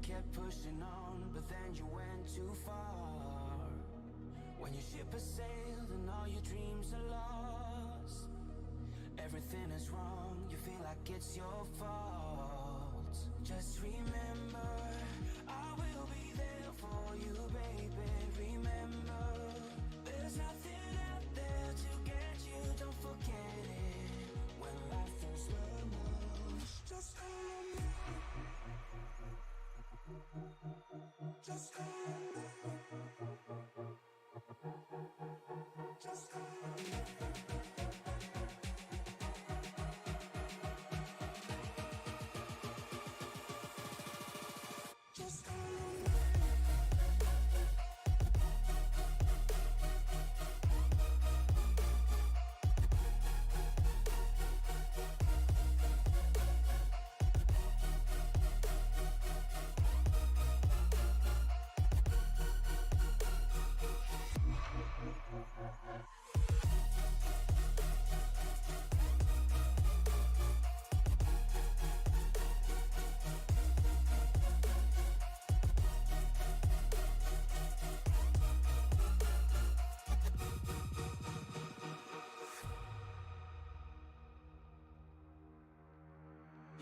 kept pushing on, but then you went too far. When your ship has sailed and all your dreams are lost, everything is wrong, you feel like it's your fault. Just remember, I will be there for you, baby. Remember, there's nothing out there to get you, don't forget it. When life throws lemons, just call me. Just call me. Just call me. Just call me.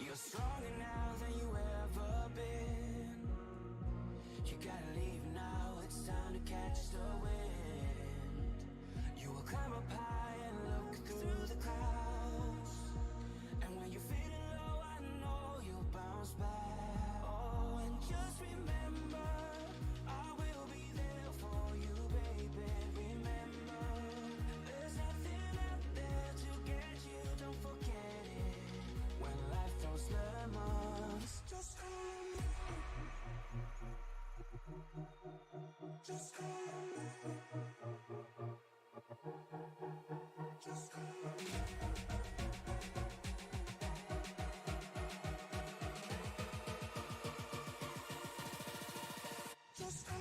You're stronger now than you ever been. You gotta leave now, it's time to catch the wind. You will climb up high and look through the clouds, and when you're feeling low, I know you'll bounce back. Oh, and just remember, I will be there for you, baby. Remember, there's nothing out there to get you, don't forget it. When life throws lemons, just call me. Just call me. Just call me. Just call me.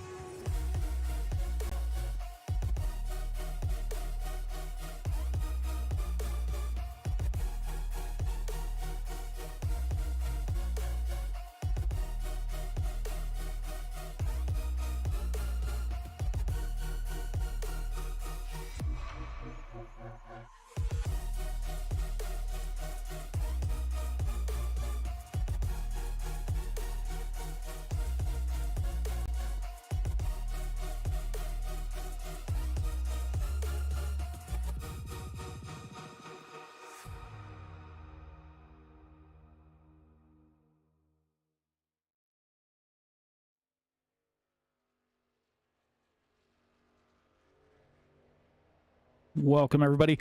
Welcome, everybody,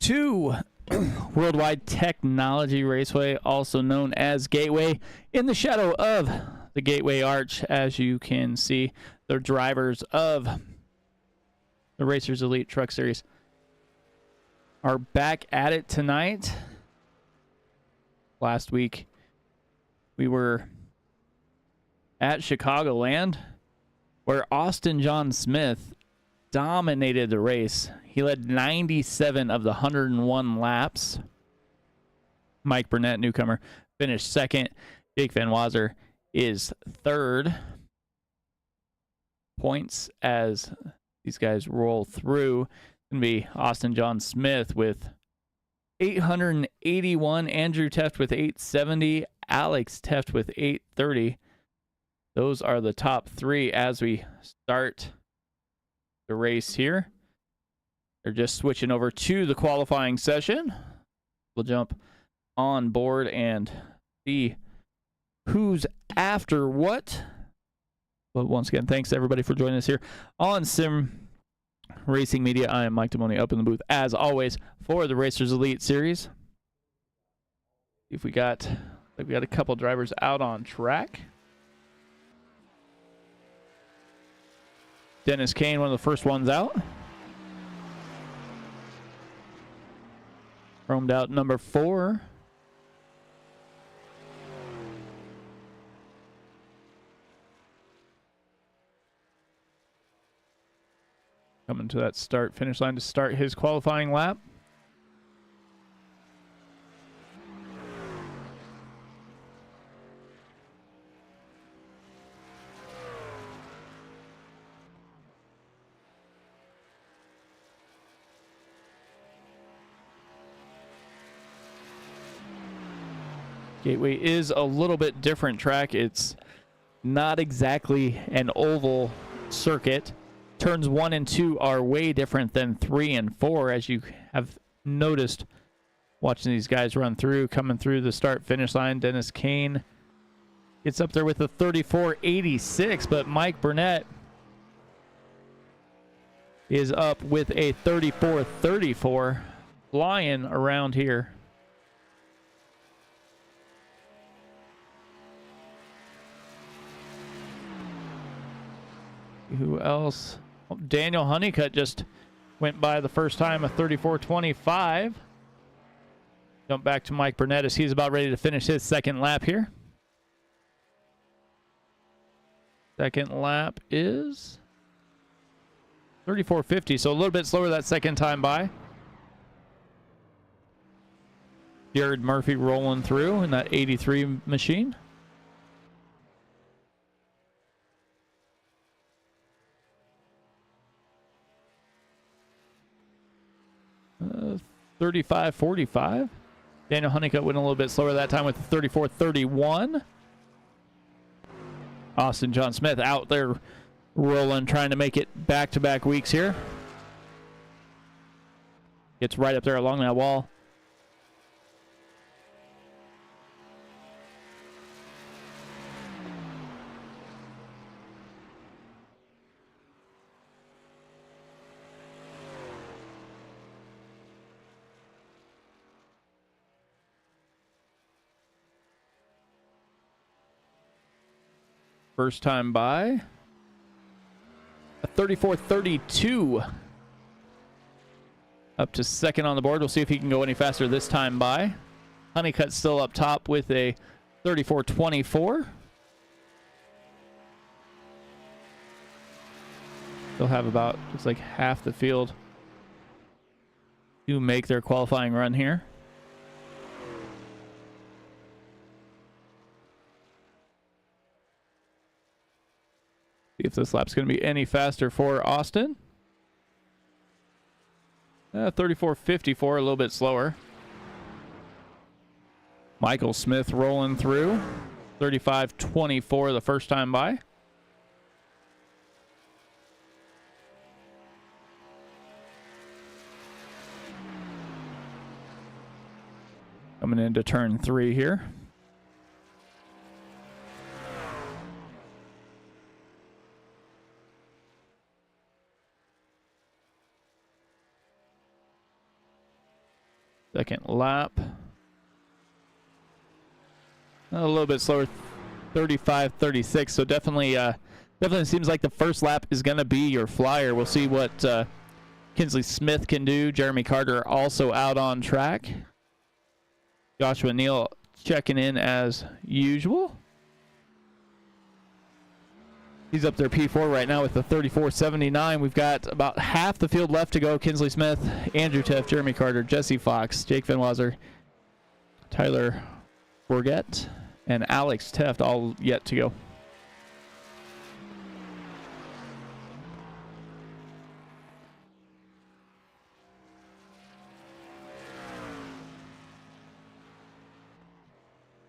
to Worldwide Technology Raceway, also known as Gateway. In the shadow of the Gateway Arch, as you can see, the drivers of the Racers Elite Truck Series are back at it tonight. Last week, we were at Chicagoland, where Austin John Smith dominated the race. He led 97 of the 101 laps. Mike Burnett, newcomer, finished second. Jake Van Wazer is third. Points as these guys roll through can be Austin John Smith with 881, Andrew Teft with 870, Alex Teft with 830. Those are the top three as we start the race here. They're just switching over to the qualifying session. We'll jump on board and see who's after what. But once again, thanks to everybody for joining us here on Sim Racing Media. I am Mike Damoni, up in the booth as always for the Racers Elite Series. If we got a couple drivers out on track. Dennis Kane, one of the first ones out. Chromed out number 4. Coming to that finish line to start his qualifying lap. Gateway is a little bit different track. It's not exactly an oval circuit. Turns 1 and 2 are way different than 3 and 4, as you have noticed watching these guys run through, coming through the start-finish line. Dennis Kane gets up there with a 34.86, but Mike Burnett is up with a 34.34, flying around here. Who else? Daniel Honeycutt just went by the first time, a 34.25. Jump back to Mike Burnett as he's about ready to finish his second lap here. Second lap is 34.50, so a little bit slower that second time by. Jared Murphy rolling through in that 83 machine. 35.45. Daniel Honeycutt went a little bit slower that time with 34.31. Austin John Smith out there rolling, trying to make it back-to-back weeks here. Gets right up there along that wall. First time by, a 34.32. Up to second on the board. We'll see if he can go any faster this time by. Honeycutt still up top with a 34.24. They'll have about, looks like half the field to make their qualifying run here. See if this lap's going to be any faster for Austin. 34.54, a little bit slower. Michael Smith rolling through. 35.24 the first time by. Coming into turn 3 here. Second lap. A little bit slower, 35.36. So definitely seems like the first lap is going to be your flyer. We'll see what Kinsley Smith can do. Jeremy Carter also out on track. Joshua Neal checking in as usual. He's up there P4 right now with the 34.79. We've got about half the field left to go. Kinsley Smith, Andrew Teff, Jeremy Carter, Jesse Fox, Jake Van Wazer, Tyler Bourget, and Alex Teft all yet to go.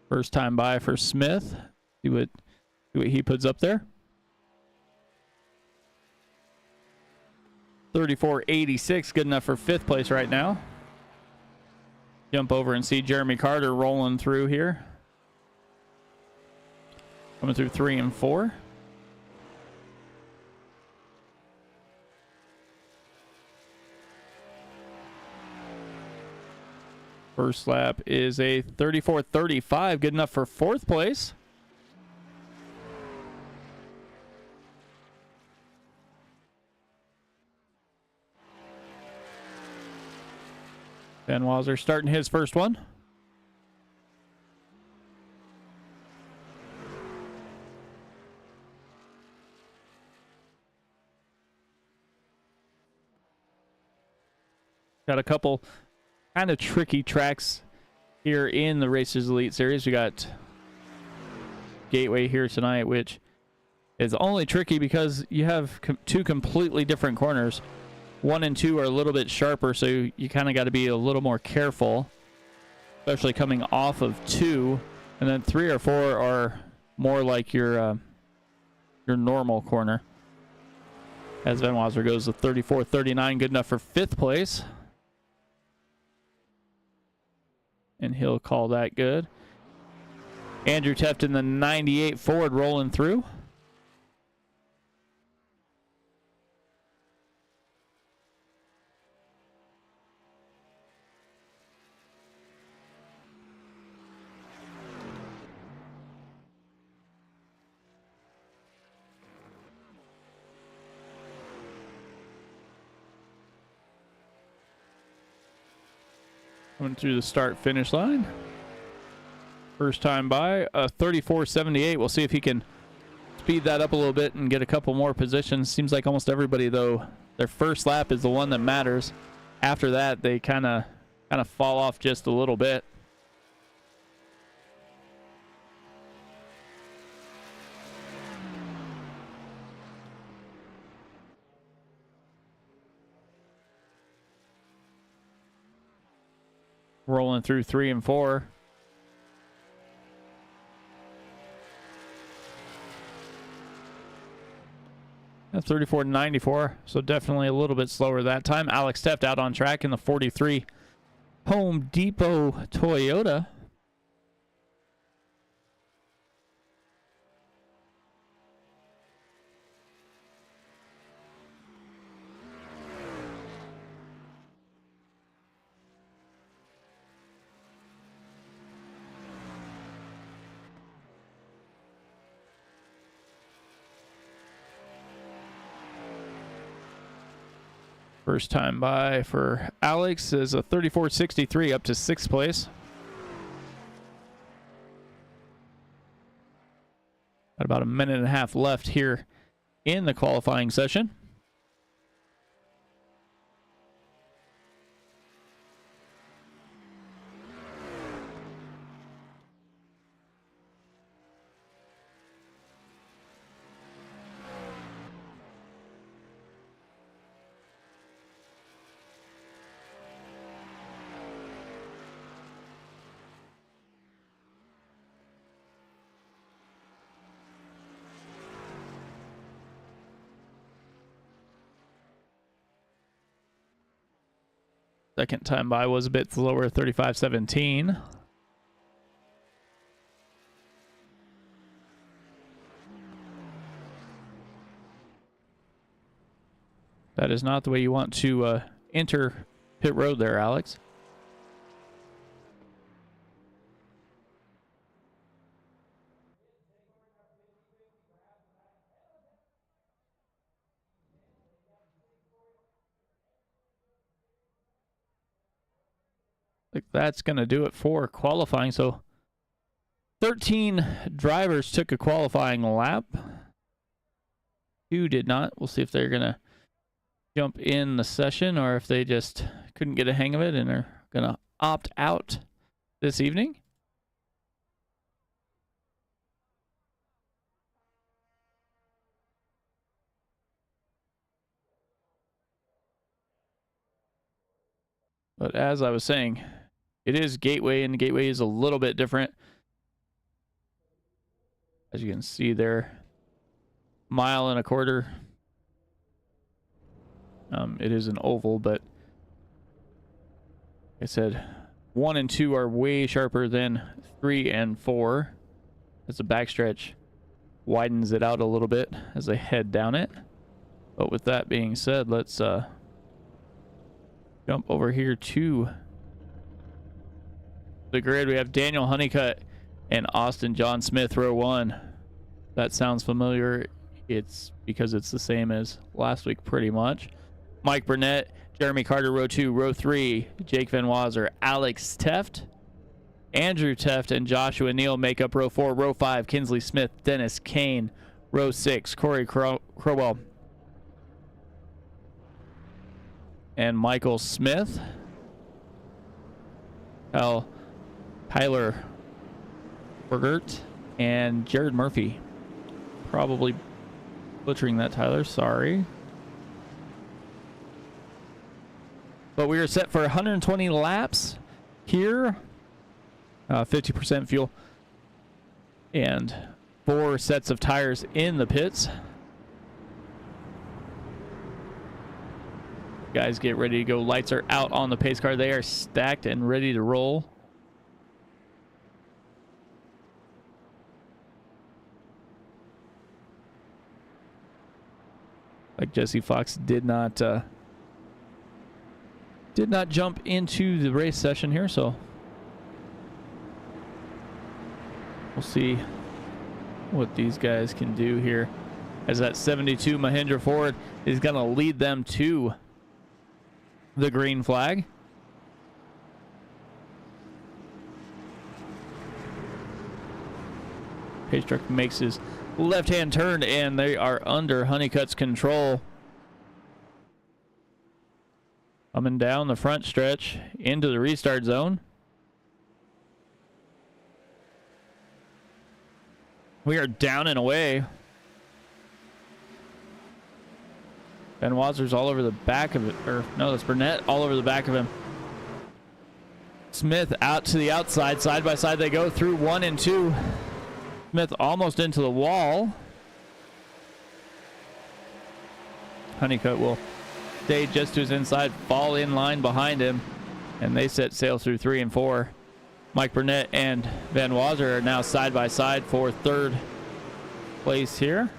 First time by for Smith. See what he puts up there. 34.86, good enough for 5th place right now. Jump over and see Jeremy Carter rolling through here. Coming through 3 and 4. First lap is a 34.35, good enough for 4th place. Van Wazer starting his first one. Got a couple kind of tricky tracks here in the Racers Elite Series. We got Gateway here tonight, which is only tricky because you have two completely different corners. 1 and 2 are a little bit sharper, so you kind of got to be a little more careful, especially coming off of 2. And then 3 or 4 are more like your normal corner. As Van Wasser goes to 34.39, good enough for 5th place. And he'll call that good. Andrew Teft in the 98 Ford rolling through. Coming through the start-finish line. First time by, 34.78. We'll see if he can speed that up a little bit and get a couple more positions. Seems like almost everybody, though, their first lap is the one that matters. After that, they kind of fall off just a little bit. Rolling through 3 and 4. At 34.94, so definitely a little bit slower that time. Alex Teft out on track in the 43 Home Depot Toyota. First time by for Alex is a 34.63 up to 6th place. Got about a minute and a half left here in the qualifying session. Second time by was a bit slower, 35.17. That is not the way you want to enter pit road there, Alex. Like that's going to do it for qualifying. So 13 drivers took a qualifying lap. 2 did not. We'll see if they're going to jump in the session or if they just couldn't get a hang of it and are going to opt out this evening. But as I was saying, it is Gateway, and Gateway is a little bit different. As you can see there, 1.25 miles. It is an oval, but like I said, 1 and 2 are way sharper than 3 and 4. As the backstretch widens it out a little bit as they head down it. But with that being said, let's jump over here to the grid. We have Daniel Honeycutt and Austin John Smith, row 1. That sounds familiar. It's because it's the same as last week, pretty much. Mike Burnett, Jeremy Carter, row 2. Row 3, Jake Van Wasser, Alex Teft, Andrew Teft, and Joshua Neal make up row 4. Row 5, Kinsley Smith, Dennis Kane. Row 6, Corey Crowell and Michael Smith. Tyler Bergert and Jared Murphy. Probably butchering that, Tyler. Sorry. But we are set for 120 laps here. 50% fuel. and 4 sets of tires in the pits. Guys, get ready to go. Lights are out on the pace car. They are stacked and ready to roll. Like Jesse Fox did not jump into the race session here, so we'll see what these guys can do here, as that 72 Mahindra Ford is going to lead them to the green flag. Pace truck makes his left-hand turn, and they are under Honeycutt's control. Coming down the front stretch into the restart zone. We are down and away. Ben Wazer's all over the back of it. Or no, that's Burnett all over the back of him. Smith out to the outside. Side by side they go through 1 and 2. Smith almost into the wall. Honeycutt will stay just to his inside, fall in line behind him, and they set sail through 3 and 4. Mike Burnett and Van Wazer are now side by side for 3rd place here.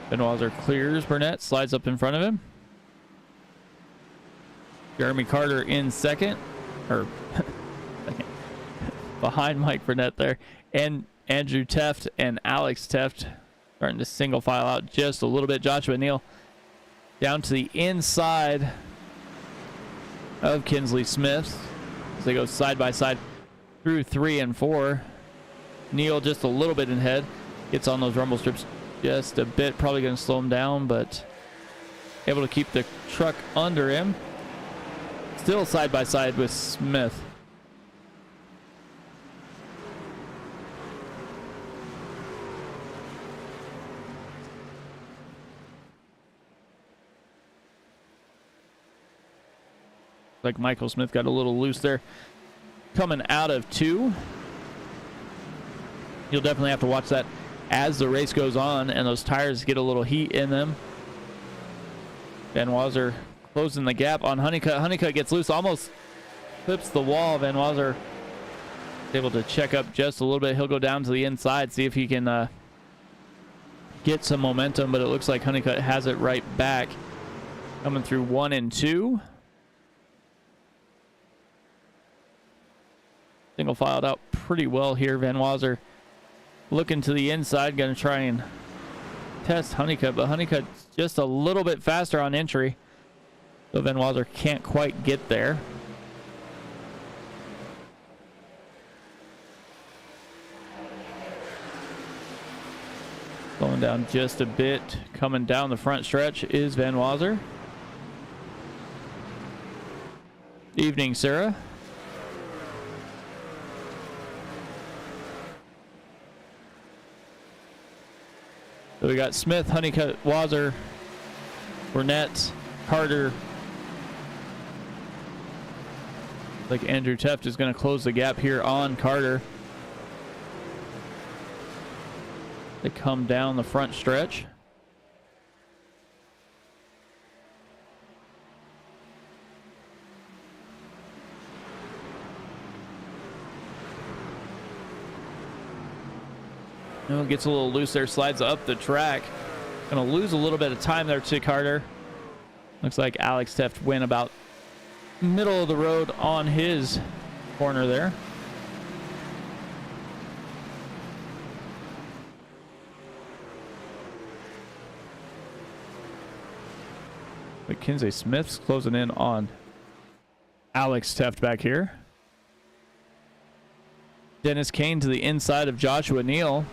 Van Wazer clears Burnett, slides up in front of him. Jeremy Carter in 2nd, or behind Mike Burnett there, and Andrew Teft and Alex Teft starting to single file out just a little bit. Joshua Neal down to the inside of Kinsley Smith as they go side by side through 3 and 4. Neal just a little bit in head, gets on those rumble strips just a bit, probably going to slow him down, but able to keep the truck under him. Still side by side with Smith. Like Michael Smith got a little loose there coming out of 2. You'll definitely have to watch that as the race goes on and those tires get a little heat in them. Van Wazer closing the gap on Honeycutt. Honeycutt gets loose, almost clips the wall. Van Wazer is able to check up just a little bit. He'll go down to the inside, see if he can get some momentum, but it looks like Honeycutt has it right back. Coming through 1 and 2. Single filed out pretty well here. Van Wazer looking to the inside, going to try and test Honeycutt, but Honeycutt's just a little bit faster on entry, so Van Wazer can't quite get there. Slowing down just a bit, coming down the front stretch is Van Wazer. Evening, Sarah. So we got Smith, Honeycutt, Wazer, Burnett, Carter. Like Andrew Teft is going to close the gap here on Carter. They come down the front stretch. No, gets a little loose there, slides up the track. Gonna lose a little bit of time there to Carter. Looks like Alex Teft went about middle of the road on his corner there. But Kinsey Smith's closing in on Alex Teft back here. Dennis Kane to the inside of Joshua Neal.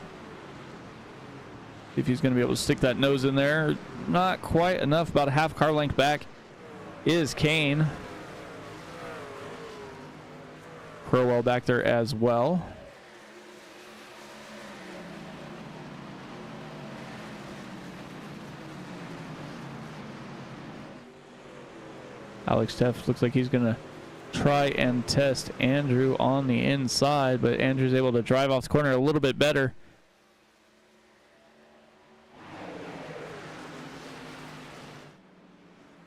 See if he's going to be able to stick that nose in there. Not quite enough, about a half car length back is Kane. Crowell back there as well. Alex Teft looks like he's going to try and test Andrew on the inside, but Andrew's able to drive off the corner a little bit better.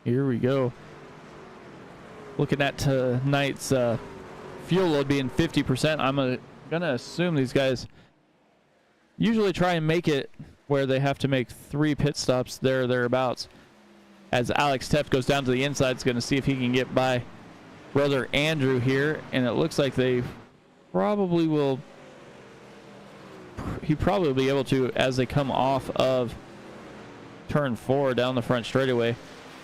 Here we go. Looking at tonight's fuel load being 50%, I'm gonna assume these guys usually try and make it where they have to make 3 pit stops there or thereabouts. As Alex Teft goes down to the inside, is going to see if he can get by brother Andrew here, and it looks like they probably will. He probably will be able to as they come off of turn 4 down the front straightaway.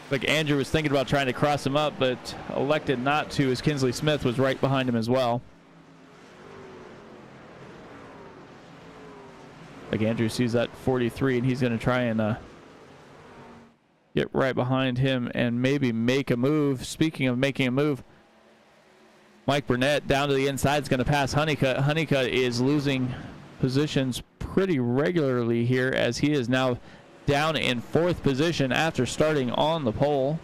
Like Andrew was thinking about trying to cross him up, but elected not to, as Kinsley Smith was right behind him as well. Like Andrew sees that 43, and he's going to try and get right behind him and maybe make a move. Speaking of making a move, Mike Burnett down to the inside is going to pass Honeycutt. Honeycutt is losing positions pretty regularly here, as he is now down in 4th position after starting on the pole.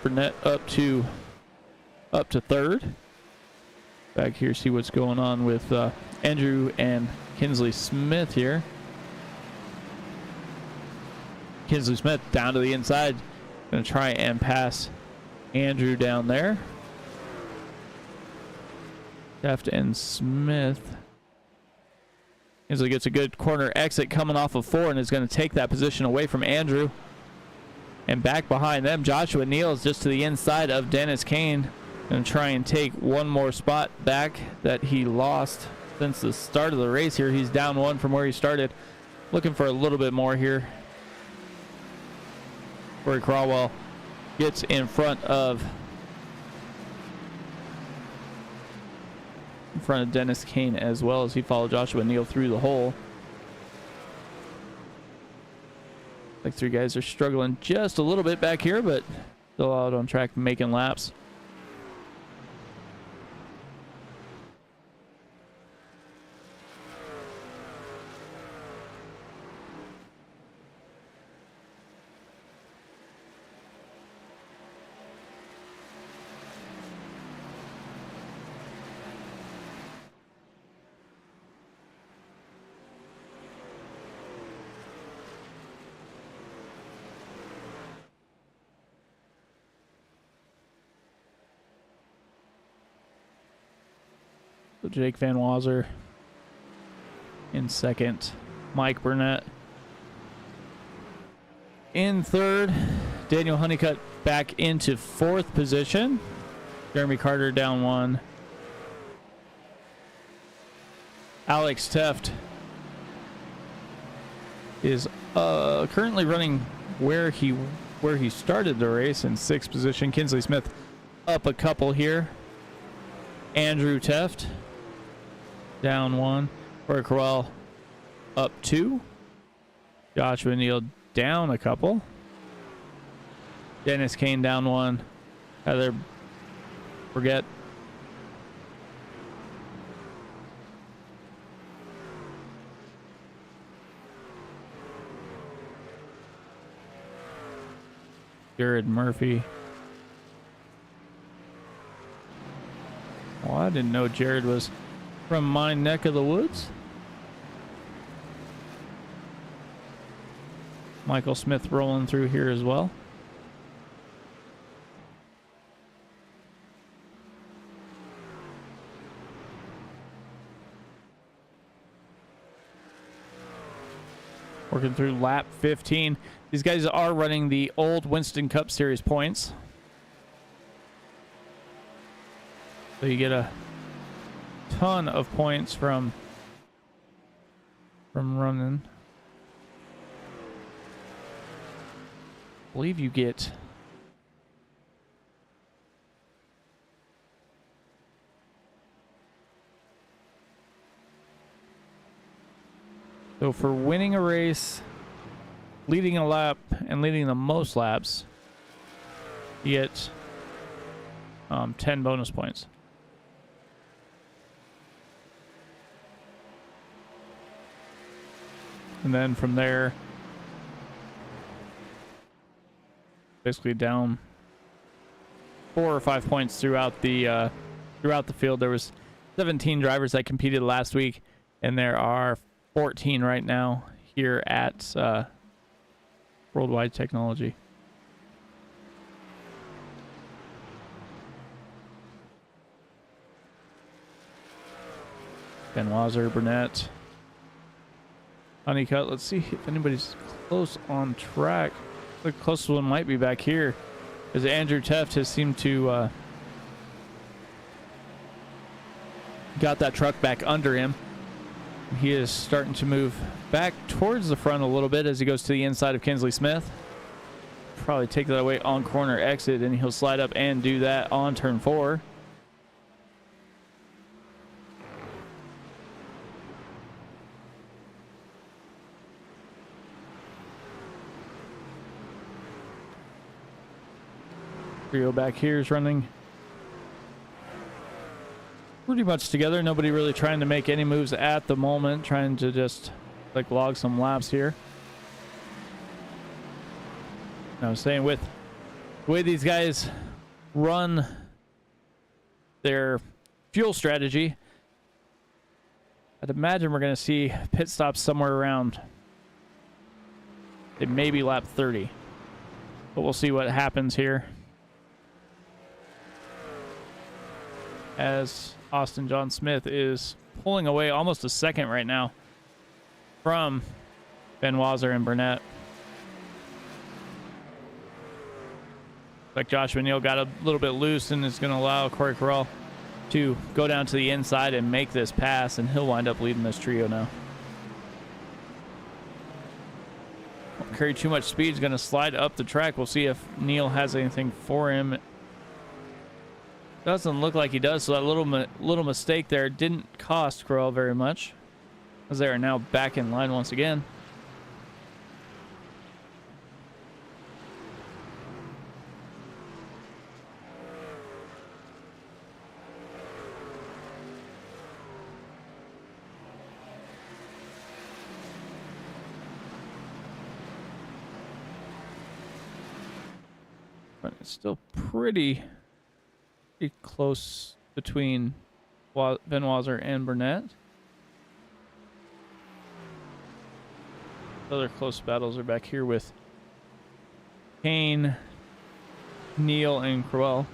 Burnett up to 3rd. Back here, see what's going on with Andrew and Kinsley Smith here. Kinsley Smith down to the inside, going to try and pass Andrew down there. Teft and Smith. Kinsley gets a good corner exit coming off of 4 and is going to take that position away from Andrew. And back behind them, Joshua Neal is just to the inside of Dennis Kane. Going to try and take one more spot back that he lost since the start of the race here. He's down 1 from where he started. Looking for a little bit more here. Corey Crawwell gets in front of Dennis Kane as well, as he followed Joshua Neal through the hole. Like 3 guys are struggling just a little bit back here, but still out on track making laps. So Jake Van Wazer in 2nd. Mike Burnett in 3rd. Daniel Honeycutt back into 4th position. Jeremy Carter down 1. Alex Teft is currently running where he started the race in 6th position. Kinsley Smith up a couple here. Andrew Teft down 1. Corey Crowell up 2. Joshua Neal down a couple. Dennis Kane down 1. Heather Forget. Jared Murphy. Well, I didn't know Jared was from my neck of the woods. Michael Smith rolling through here as well. Working through lap 15. These guys are running the old Winston Cup Series points. So you get a ton of points from running. I believe you get so for winning a race, leading a lap, and leading the most laps, You get 10 bonus points. And then from there, basically down 4 or 5 points throughout the field. There was 17 drivers that competed last week, and there are 14 right now here at Worldwide Technology. Benoit, Burnett, Honeycutt. Let's see if anybody's close on track. The closest one might be back here, as Andrew Teft has seemed to got that truck back under him. He is starting to move back towards the front a little bit as he goes to the inside of Kinsley Smith. Probably take that away on corner exit, and he'll slide up and do that on turn 4. Trio back here is running pretty much together. Nobody really trying to make any moves at the moment, trying to just like log some laps here. Now I'm saying, with the way these guys run their fuel strategy, I'd imagine we're going to see pit stops somewhere around maybe lap 30, but we'll see what happens here as Austin John Smith is pulling away almost a second right now from Benoit and Burnett. Like Joshua Neal got a little bit loose and is going to allow Corey Carell to go down to the inside and make this pass, and he'll wind up leading this trio now. Won't carry too much speed. He's going to slide up the track. We'll see if Neal has anything for him. Doesn't look like he does, so that little mistake there didn't cost Corell very much, as they are now back in line once again. But it's still pretty close between Benoit and Burnett. Other close battles are back here with Kane, Neal, and Crowell.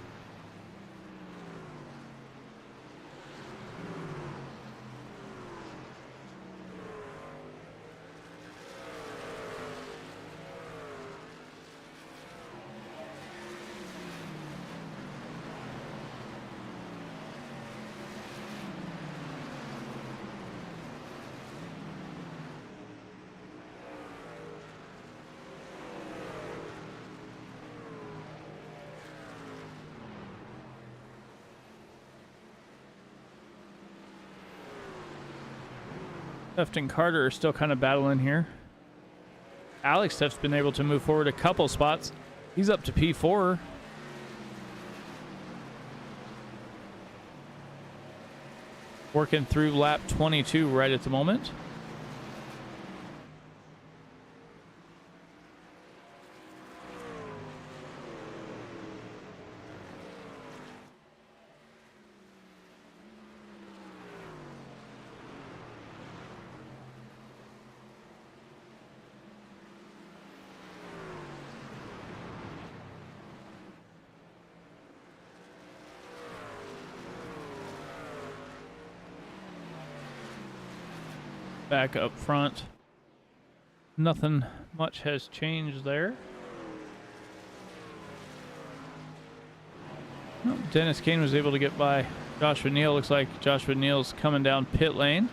Teft and Carter are still kind of battling here. Alex Teft's been able to move forward a couple spots. He's up to P4. Working through lap 22 right at the moment. Back up front, nothing much has changed there. Oh, Dennis Kane was able to get by Joshua Neal. Looks like Joshua Neal's coming down pit lane.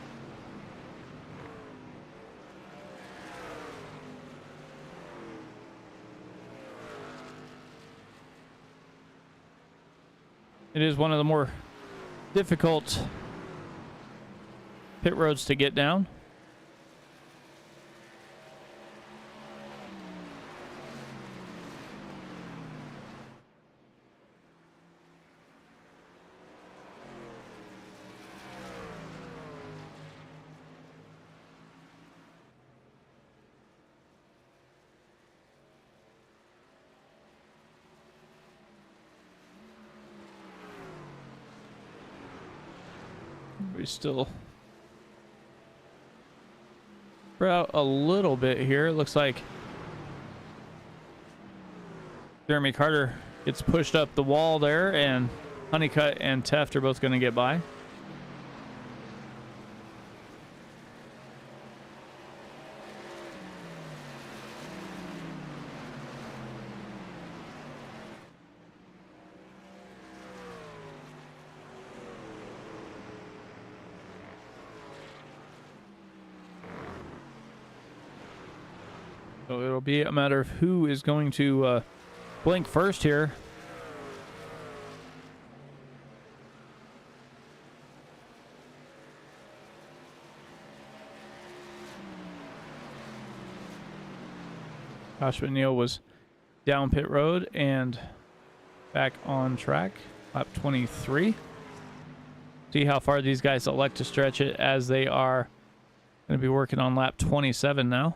It is one of the more difficult pit roads to get down. we still spread out a little bit here. It looks like Jeremy Carter gets pushed up the wall there, and Honeycutt and Teft are both going to get by. So it'll be a matter of who is going to blink first here. Josh McNeil was down pit road and back on track, lap 23. See how far these guys elect to stretch it, as they are going to be working on lap 27 now.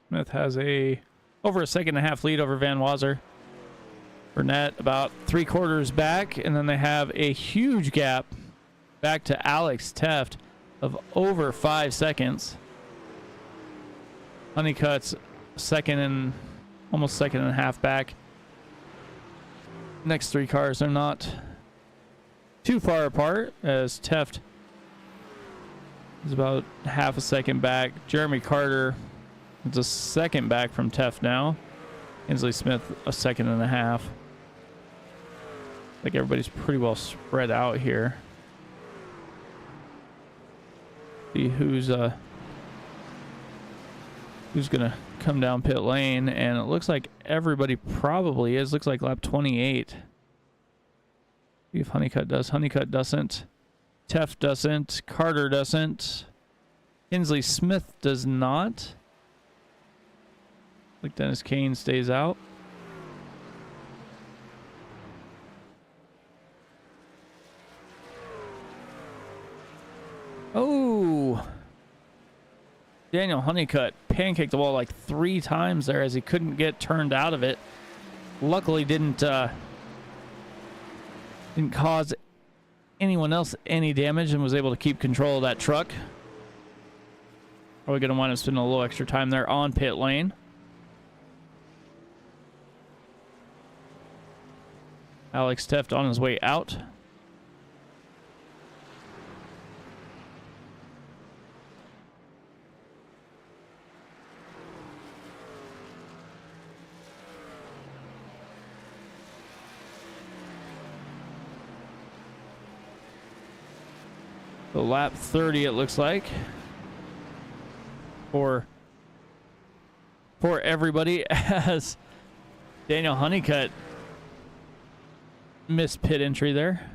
Smith has over a second and a half lead over Van Wazer. Burnett about 3/4 back, and then they have a huge gap back to Alex Teft of over 5 seconds. Honeycutt's second and almost second and a half back. Next three cars are not too far apart, as Teft is about half a second back. Jeremy Carter is a second back from Teft now. Inslee Smith a second and a half. Like everybody's pretty well spread out here. See who's gonna come down pit lane, and it looks like everybody probably is. Looks like lap 28. See if Honeycutt does. Honeycutt doesn't. Teft doesn't. Carter doesn't. Inslee Smith does not. Like Dennis Kane stays out. Oh, Daniel Honeycutt pancaked the wall like 3 times there, as he couldn't get turned out of it. Luckily didn't cause anyone else any damage, and was able to keep control of that truck. Are we going to wind up spending a little extra time there on pit lane? Alex Teft on his way out. So lap 30 it looks like for everybody, as Daniel Honeycutt missed pit entry there.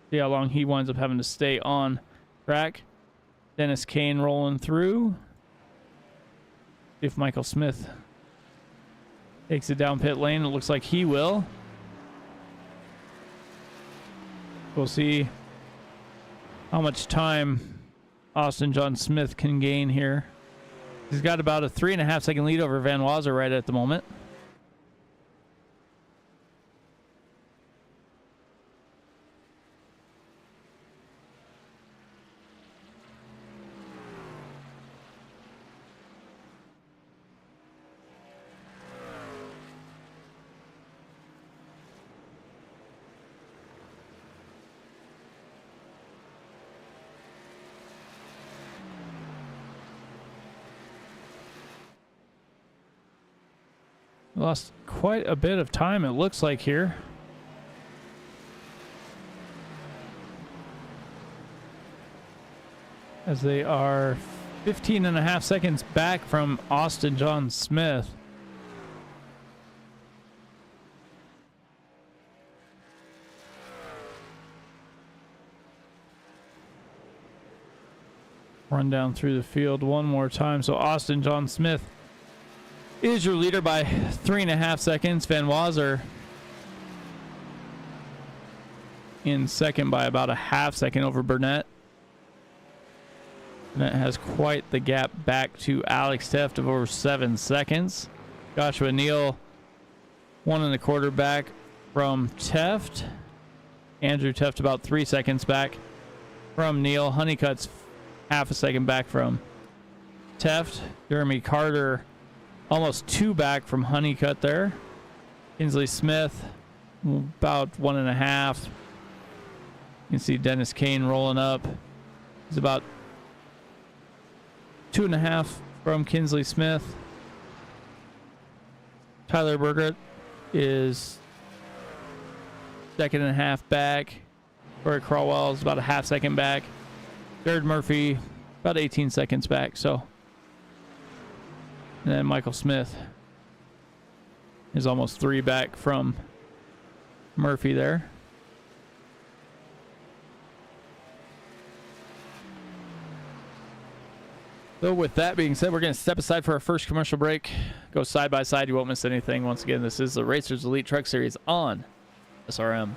See how long he winds up having to stay on track. Dennis Kane rolling through. See if Michael Smith takes it down pit lane. It looks like he will. We'll see how much time Austin John Smith can gain here. He's got about a 3.5 second lead over Van Wazer right at the moment. Lost quite a bit of time, it looks like, here. As they are 15.5 seconds back from Austin John Smith. Run down through the field one more time. So Austin John Smith is your leader by 3.5 seconds. Van Wazer in second by about a half second over Burnett. Burnett has quite the gap back to Alex Teft of over 7 seconds. Joshua Neal 1.25 back from Teft. Andrew Teft about 3 seconds back from Neal. Honeycutt's half a second back from Teft. Jeremy Carter almost 2 back from Honeycutt there. Kinsley Smith about 1.5. You can see Dennis Kane rolling up. He's about 2.5 from Kinsley Smith. Tyler Burgett is 2.5 back. Corey Crawwell is about a half second back. Jared Murphy about 18 seconds back. So, and then Michael Smith is almost 3 back from Murphy there. So with that being said, we're going to step aside for our first commercial break. Go side by side. You won't miss anything. Once again, this is the Racers Elite Truck Series on SRM.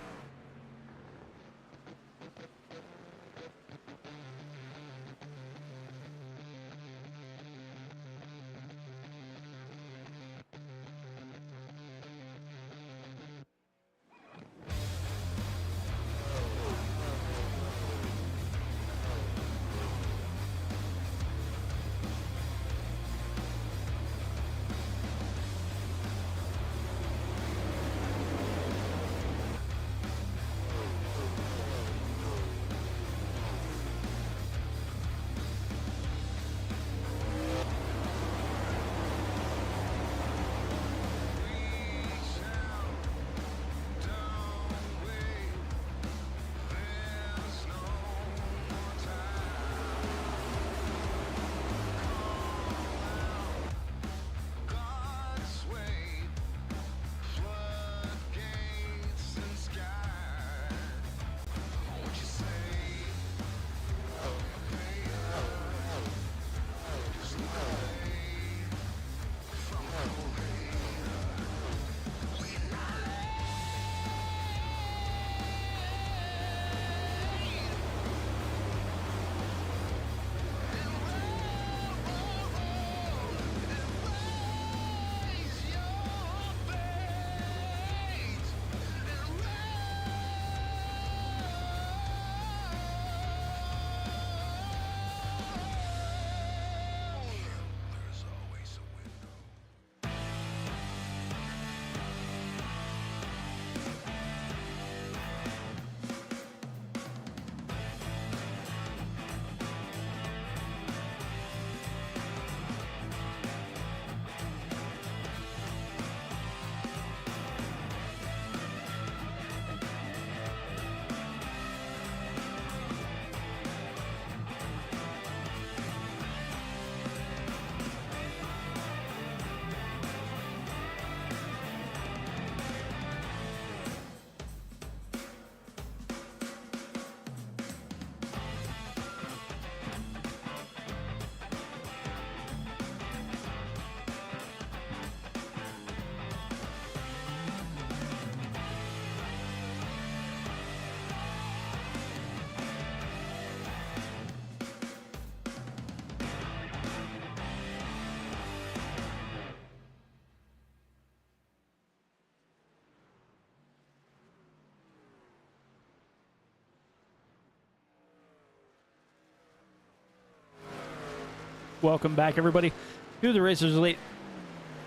Welcome back, everybody, to the Racers Elite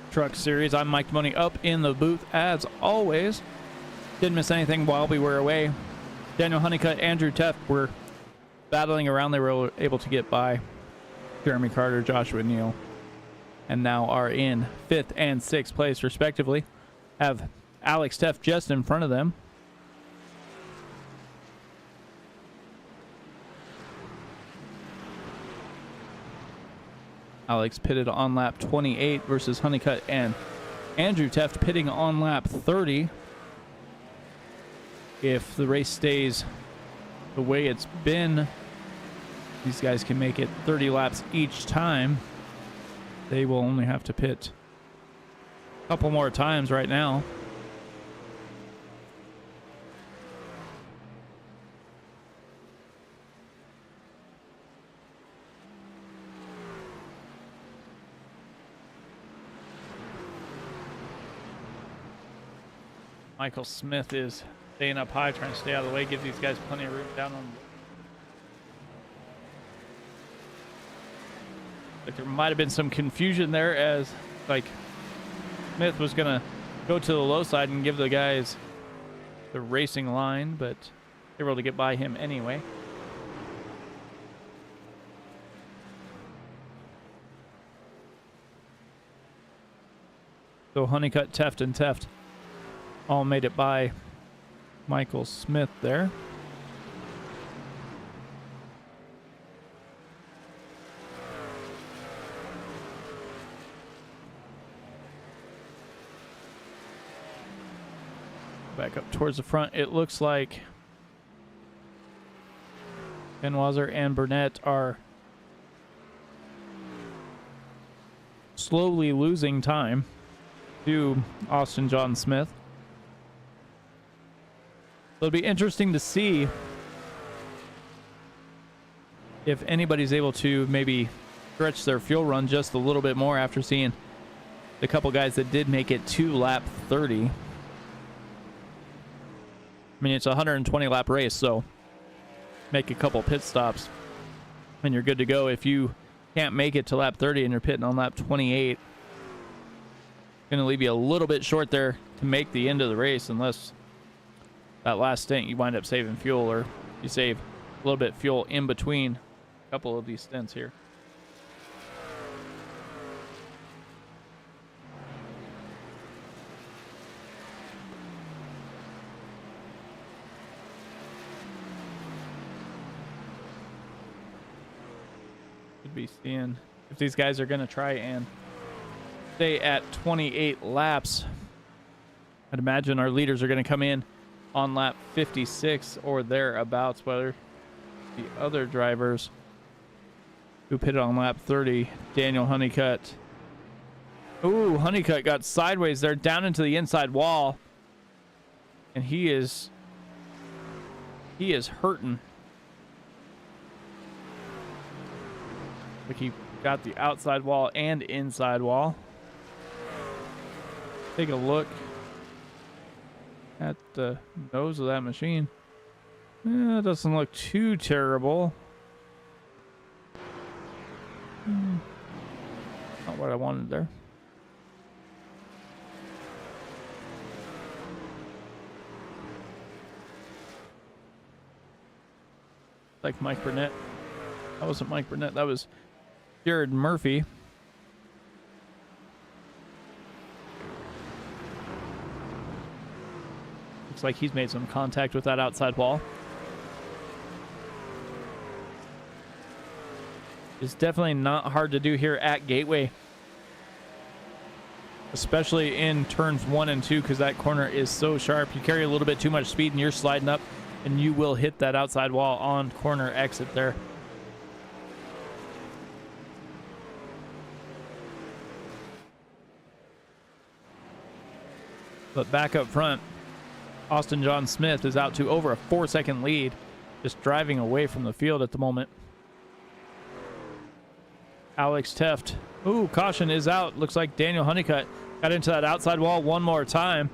Truck Series. I'm Mike Money up in the booth as always. Didn't miss anything while we were away. Daniel Honeycutt, Andrew Teft were battling around. They were able to get by Jeremy Carter, Joshua Neal, and now are in 5th and 6th place respectively. Have Alex Teft just in front of them. Alex pitted on lap 28 versus Honeycutt and Andrew Teft pitting on lap 30. If the race stays the way it's been, these guys can make it 30 laps each time. They will only have to pit Couple more times right now. Michael Smith is staying up high, trying to stay out of the way, gives these guys plenty of room down on. Like there might have been some confusion there, as like Smith was gonna go to the low side and give the guys the racing line, but they were able to get by him anyway. So Honeycutt, Teft, and Teft all made it by Michael Smith there. Back up towards the front, it looks like Benwasser and Burnett are slowly losing time to Austin John Smith. It'll be interesting to see if anybody's able to maybe stretch their fuel run just a little bit more after seeing the couple guys that did make it to lap 30. I mean, it's a 120 lap race, so make a couple pit stops and you're good to go. If you can't make it to lap 30 and you're pitting on lap 28, going to leave you a little bit short there to make the end of the race, unless that last stint you wind up saving fuel, or you save a little bit of fuel in between a couple of these stints here. Should be seeing if these guys are going to try and stay at 28 laps. I'd imagine our leaders are going to come in on lap 56 or thereabouts, whether the other drivers who pitted on lap 30, Daniel Honeycutt. Ooh, Honeycutt got sideways there down into the inside wall, and he is hurting. Like he got the outside wall and inside wall. Take a look at the nose of that machine. It doesn't look too terrible. Not what I wanted there. Like Mike Burnett. That wasn't Mike Burnett, that was Jared Murphy. Looks like he's made some contact with that outside wall. It's definitely not hard to do here at Gateway, especially in turns 1 and 2, because that corner is so sharp. You carry a little bit too much speed and you're sliding up, and you will hit that outside wall on corner exit there. But back up front, Austin John Smith is out to over a 4-second lead, just driving away from the field at the moment. Alex Teft. Ooh, caution is out. Looks like Daniel Honeycutt got into that outside wall one more time.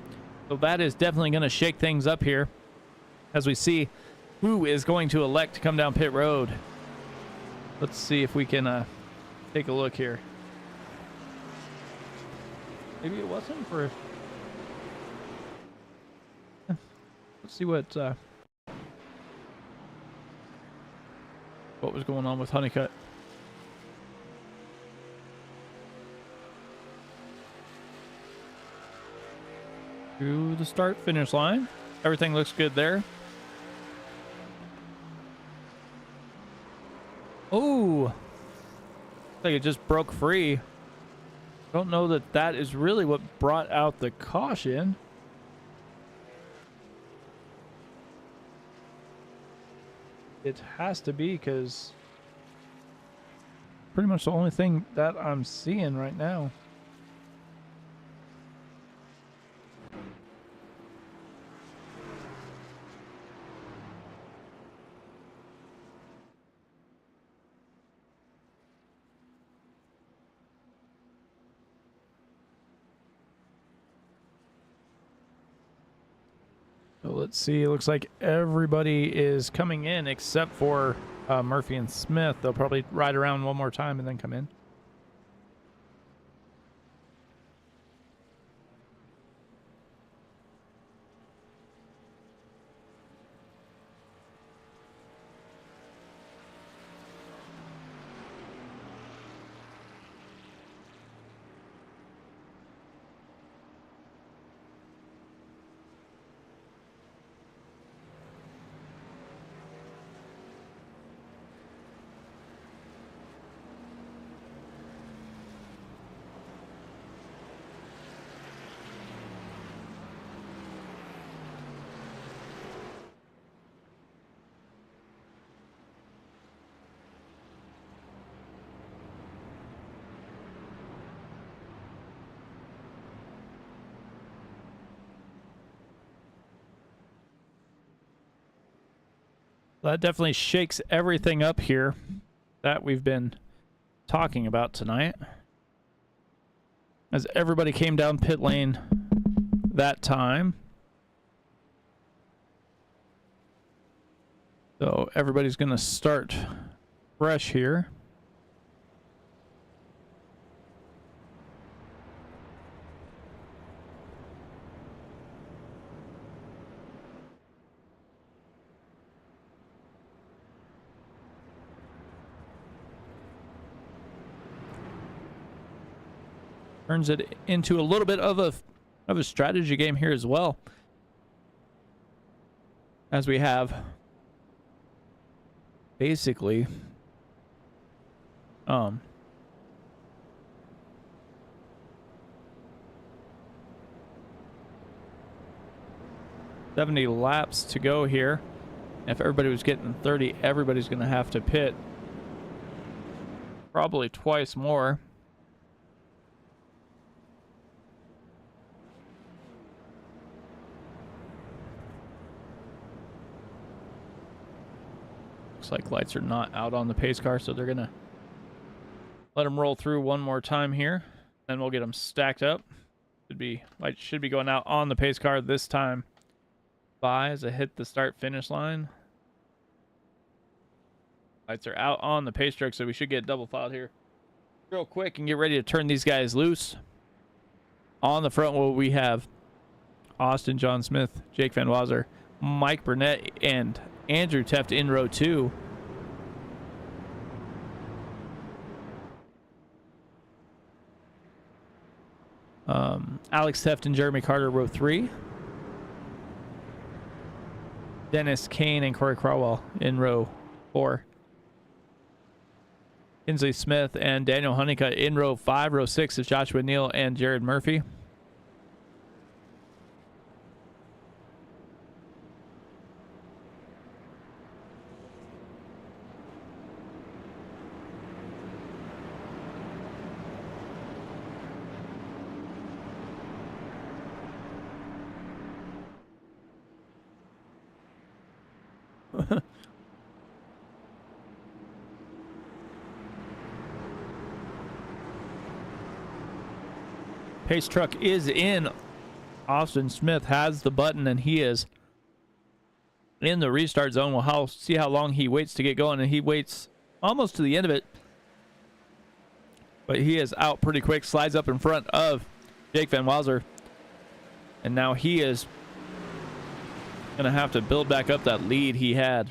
So that is definitely going to shake things up here as we see who is going to elect to come down pit road. Let's see if we can take a look here. Maybe it wasn't for... Let's see what was going on with Honeycutt. To the start finish line. Everything looks good there. Oh, like it just broke free. Don't know that that is really what brought out the caution. It has to be, because pretty much the only thing that I'm seeing right now. So let's see. It looks like everybody is coming in except for Murphy and Smith. They'll probably ride around one more time and then come in. That definitely shakes everything up here that we've been talking about tonight. As everybody came down pit lane that time. So everybody's going to start fresh here. Turns it into a little bit of a strategy game here as well, as we have basically 70 laps to go here. If everybody was getting 30, everybody's going to have to pit probably twice more. Looks like lights are not out on the pace car, so they're gonna let them roll through one more time here. Then we'll get them stacked up. Lights should be going out on the pace car this time. As I hit the start finish line. Lights are out on the pace truck, so we should get double filed here real quick and get ready to turn these guys loose. On the front wheel, we have Austin John Smith, Jake Van Wazer, Mike Burnett, and Andrew Teft in row 2. Alex Teft and Jeremy Carter, row 3. Dennis Kane and Corey Crowell in row 4. Kinsley Smith and Daniel Honeycutt in row 5. Row 6 is Joshua Neal and Jared Murphy. Pace truck is in. Austin Smith has the button and he is in the restart zone. We'll see how long he waits to get going, and he waits almost to the end of it. But he is out pretty quick, slides up in front of Jake Van Wazer. And now he is going to have to build back up that lead he had.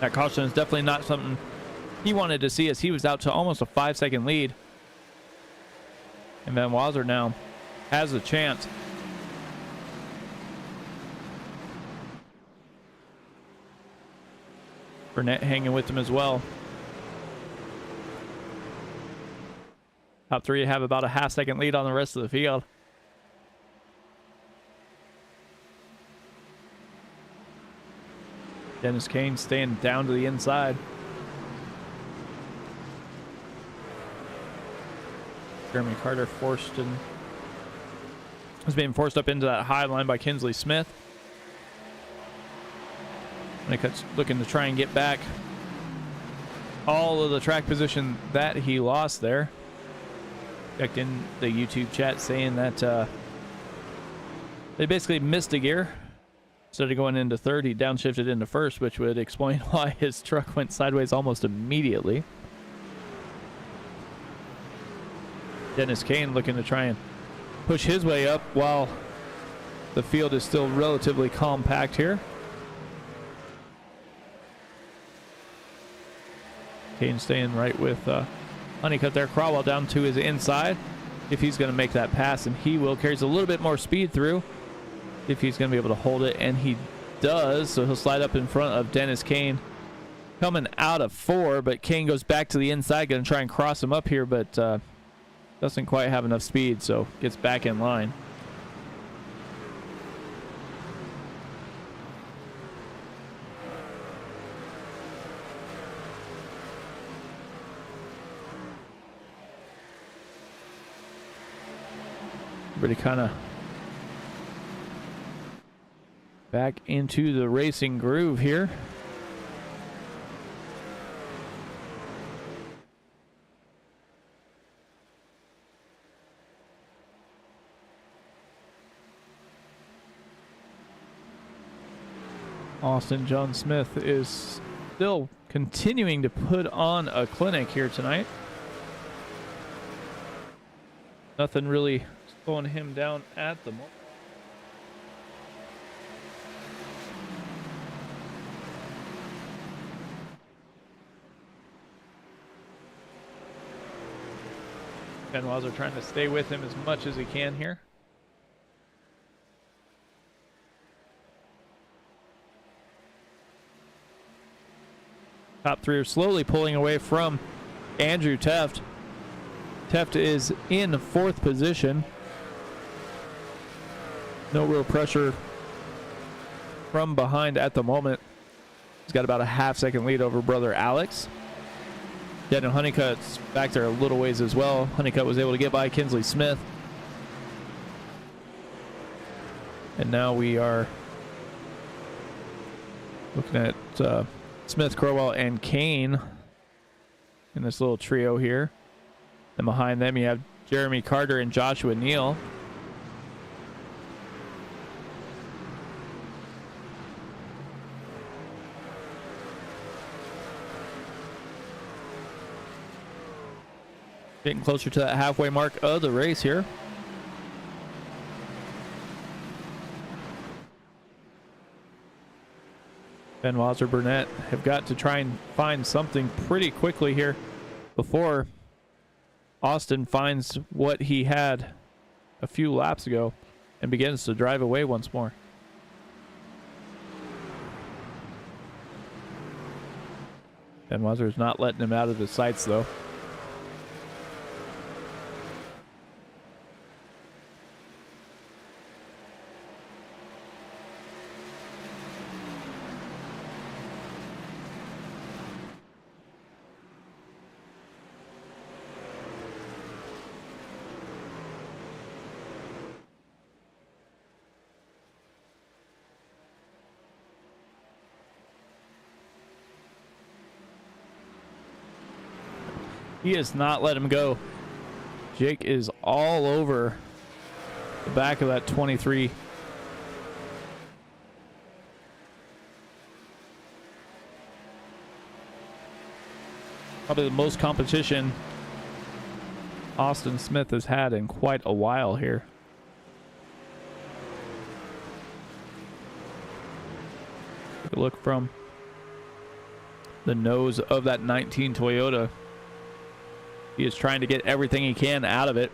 That caution is definitely not something he wanted to see, as he was out to almost a 5-second lead. And Van Wazer now has a chance. Burnett hanging with him as well. Top 3 have about a half-second lead on the rest of the field. Dennis Kane staying down to the inside. Jeremy Carter is being forced up into that high line by Kinsley Smith. Honeycutt's looking to try and get back all of the track position that he lost there. Checked in the YouTube chat saying that They basically missed a gear. Instead of going into third, he downshifted into first, which would explain why his truck went sideways almost immediately. Dennis Kane looking to try and push his way up while the field is still relatively compact here. Kane staying right with Honeycutt there. Crowell down to his inside. If he's going to make that pass, and he will. Carries a little bit more speed through. If he's going to be able to hold it, and he does. So he'll slide up in front of Dennis Kane. Coming out of 4, but Kane goes back to the inside. Going to try and cross him up here, but doesn't quite have enough speed, so gets back in line. Everybody kind of back into the racing groove here. Austin John Smith is still continuing to put on a clinic here tonight. Nothing really slowing him down at the moment. Benoit's trying to stay with him as much as he can here. Top 3 are slowly pulling away from Andrew Teft. Teft is in 4th position. No real pressure from behind at the moment. He's got about a half-second lead over brother Alex. Daniel Honeycutt's back there a little ways as well. Honeycutt was able to get by Kinsley Smith. And now we are looking at Smith, Crowell, and Kane in this little trio here. And behind them you have Jeremy Carter and Joshua Neal. Getting closer to that halfway mark of the race here. Benoit or Burnett have got to try and find something pretty quickly here before Austin finds what he had a few laps ago and begins to drive away once more. Benoit's not letting him out of his sights though. He has not let him go. Jake is all over the back of that 23. Probably the most competition Austin Smith has had in quite a while here. Take a look from the nose of that 19 Toyota. He is trying to get everything he can out of it.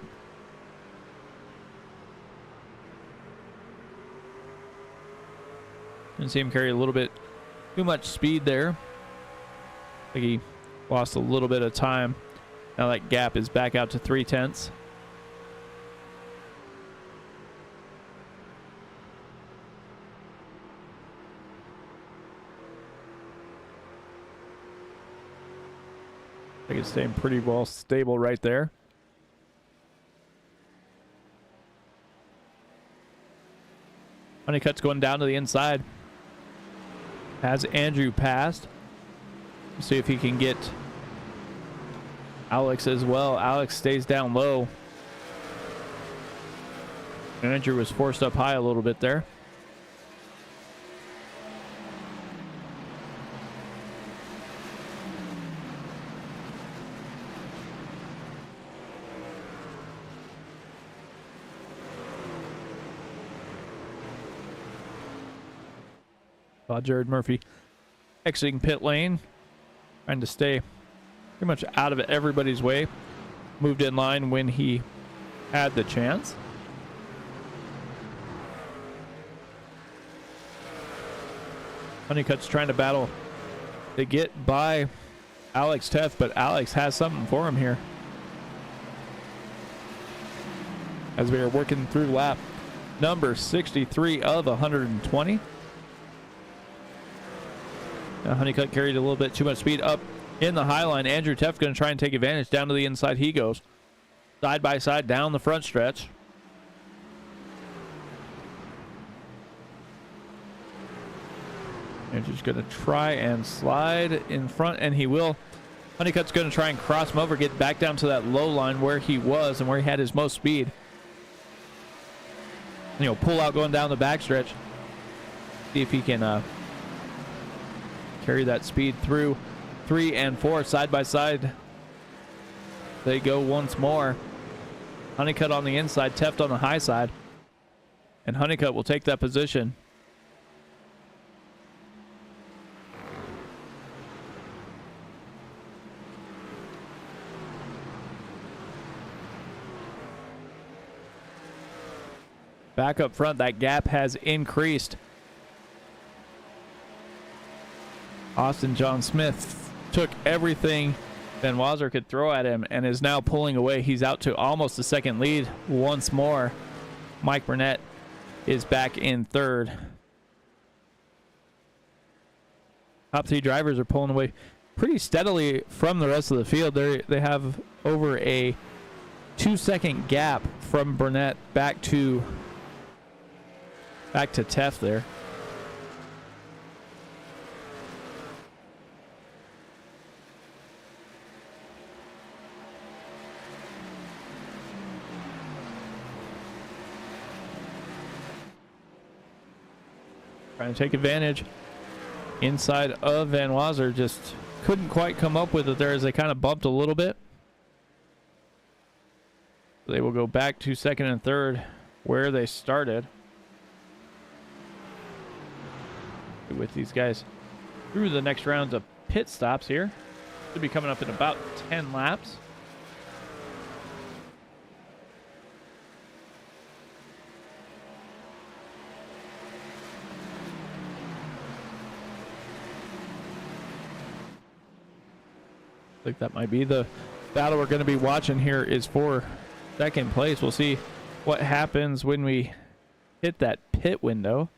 Didn't see him carry a little bit too much speed there. I think he lost a little bit of time. Now that gap is back out to 0.3. I think it's staying pretty well stable right there. Honeycutt's going down to the inside. Has Andrew passed. Let's see if he can get Alex as well. Alex stays down low. Andrew was forced up high a little bit there. Jared Murphy exiting pit lane, trying to stay pretty much out of everybody's way. Moved in line when he had the chance. Honeycutt's trying to battle to get by Alex Teff, but Alex has something for him here. As we are working through lap number 63 of 120. Now Honeycutt carried a little bit too much speed up in the high line. Andrew Teff going to try and take advantage. Down to the inside he goes. Side by side down the front stretch. Andrew's going to try and slide in front, and he will. Honeycutt's going to try and cross him over, get back down to that low line where he was and where he had his most speed. You know, pull out going down the backstretch. See if he can carry that speed through 3 and 4 side by side. They go once more. Honeycutt on the inside, Teft on the high side. And Honeycutt will take that position. Back up front, that gap has increased. Austin John Smith took everything Van Wazer could throw at him and is now pulling away. He's out to almost a second lead once more. Mike Burnett is back in third. Top three drivers are pulling away pretty steadily from the rest of the field. They have over a 2-second gap from Burnett back to Teff there. Trying to take advantage inside of Van Wazer. Just couldn't quite come up with it there as they kind of bumped a little bit. They will go back to second and third where they started. With these guys through the next round of pit stops here. Should be coming up in about 10 laps. I think that might be the battle we're going to be watching here is for second place. We'll see what happens when we hit that pit window.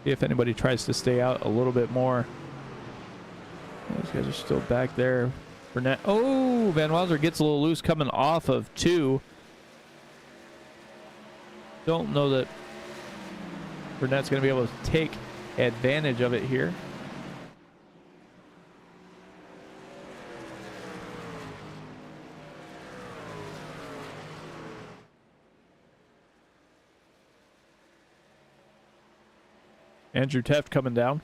See if anybody tries to stay out a little bit more. Those guys are still back there. Burnett. Oh, Van Wazer gets a little loose coming off of 2. Don't know that Burnett's going to be able to take advantage of it here. Andrew Teft coming down.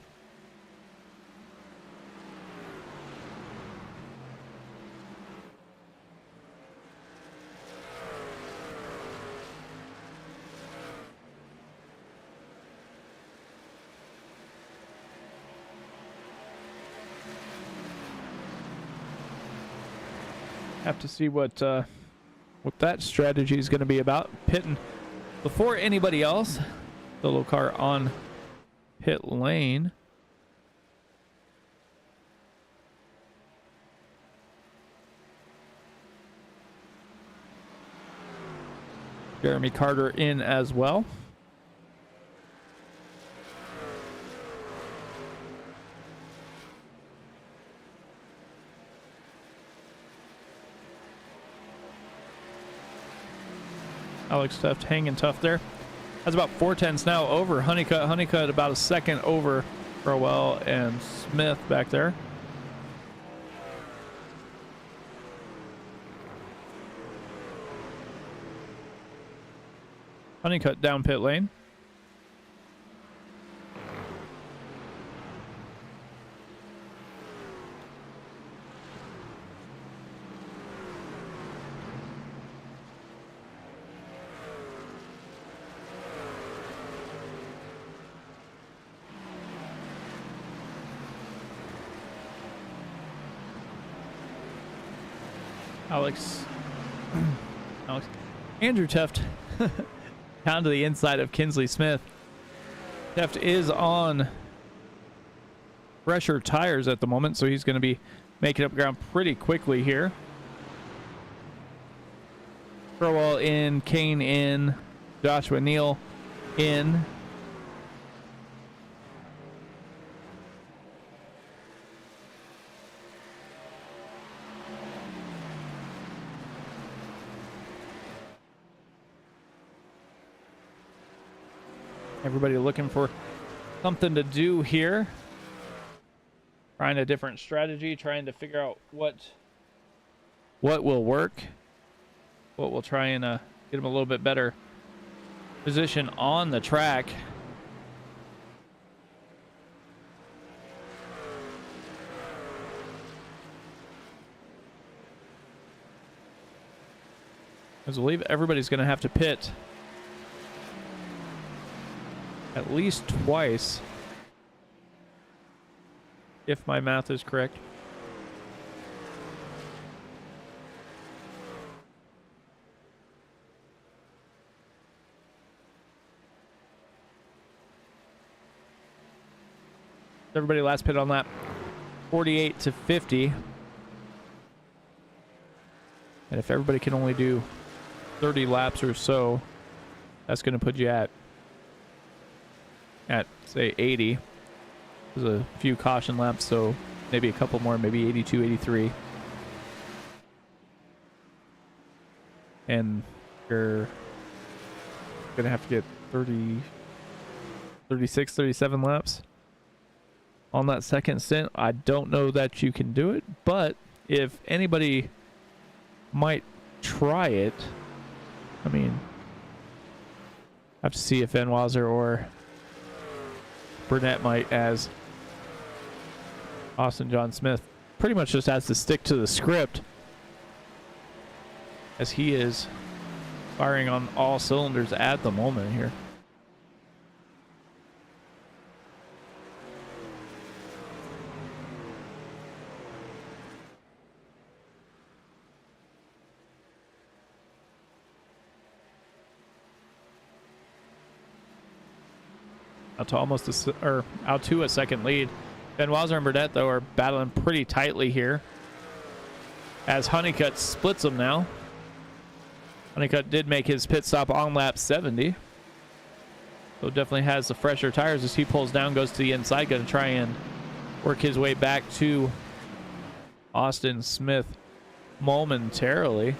Have to see what that strategy is going to be about. Pitting before anybody else. The little car on pit lane. Jeremy Carter in as well. Alex Teft hanging tough there. That's about 4/10 now over Honeycutt. Honeycutt about a second over Crowell and Smith back there. Honeycutt down pit lane. Alex. Andrew Teft down to the inside of Kinsley Smith. Teft is on fresher tires at the moment, so he's going to be making up ground pretty quickly here. Truckl in, Kane in, Joshua Neal in. Everybody looking for something to do here. Trying a different strategy, trying to figure out what will work. What will try and get them a little bit better position on the track. I believe everybody's going to have to pit at least twice, if my math is correct. Everybody last pit on lap 48 to 50. And if everybody can only do 30 laps or so, that's going to put you at say 80. There's a few caution laps, so maybe a couple more, maybe 82, 83. And you're gonna have to get 30, 36, 37 laps on that second stint. I don't know that you can do it, but if anybody might try it, I mean, I have to see if Enweiser or Burnett might, as Austin John Smith pretty much just has to stick to the script, as he is firing on all cylinders at the moment here. Out to almost out to a second lead. Benoit and Burnett, though, are battling pretty tightly here, as Honeycutt splits them now. Honeycutt did make his pit stop on lap 70, so definitely has the fresher tires as he pulls down, goes to the inside, going to try and work his way back to Austin Smith momentarily.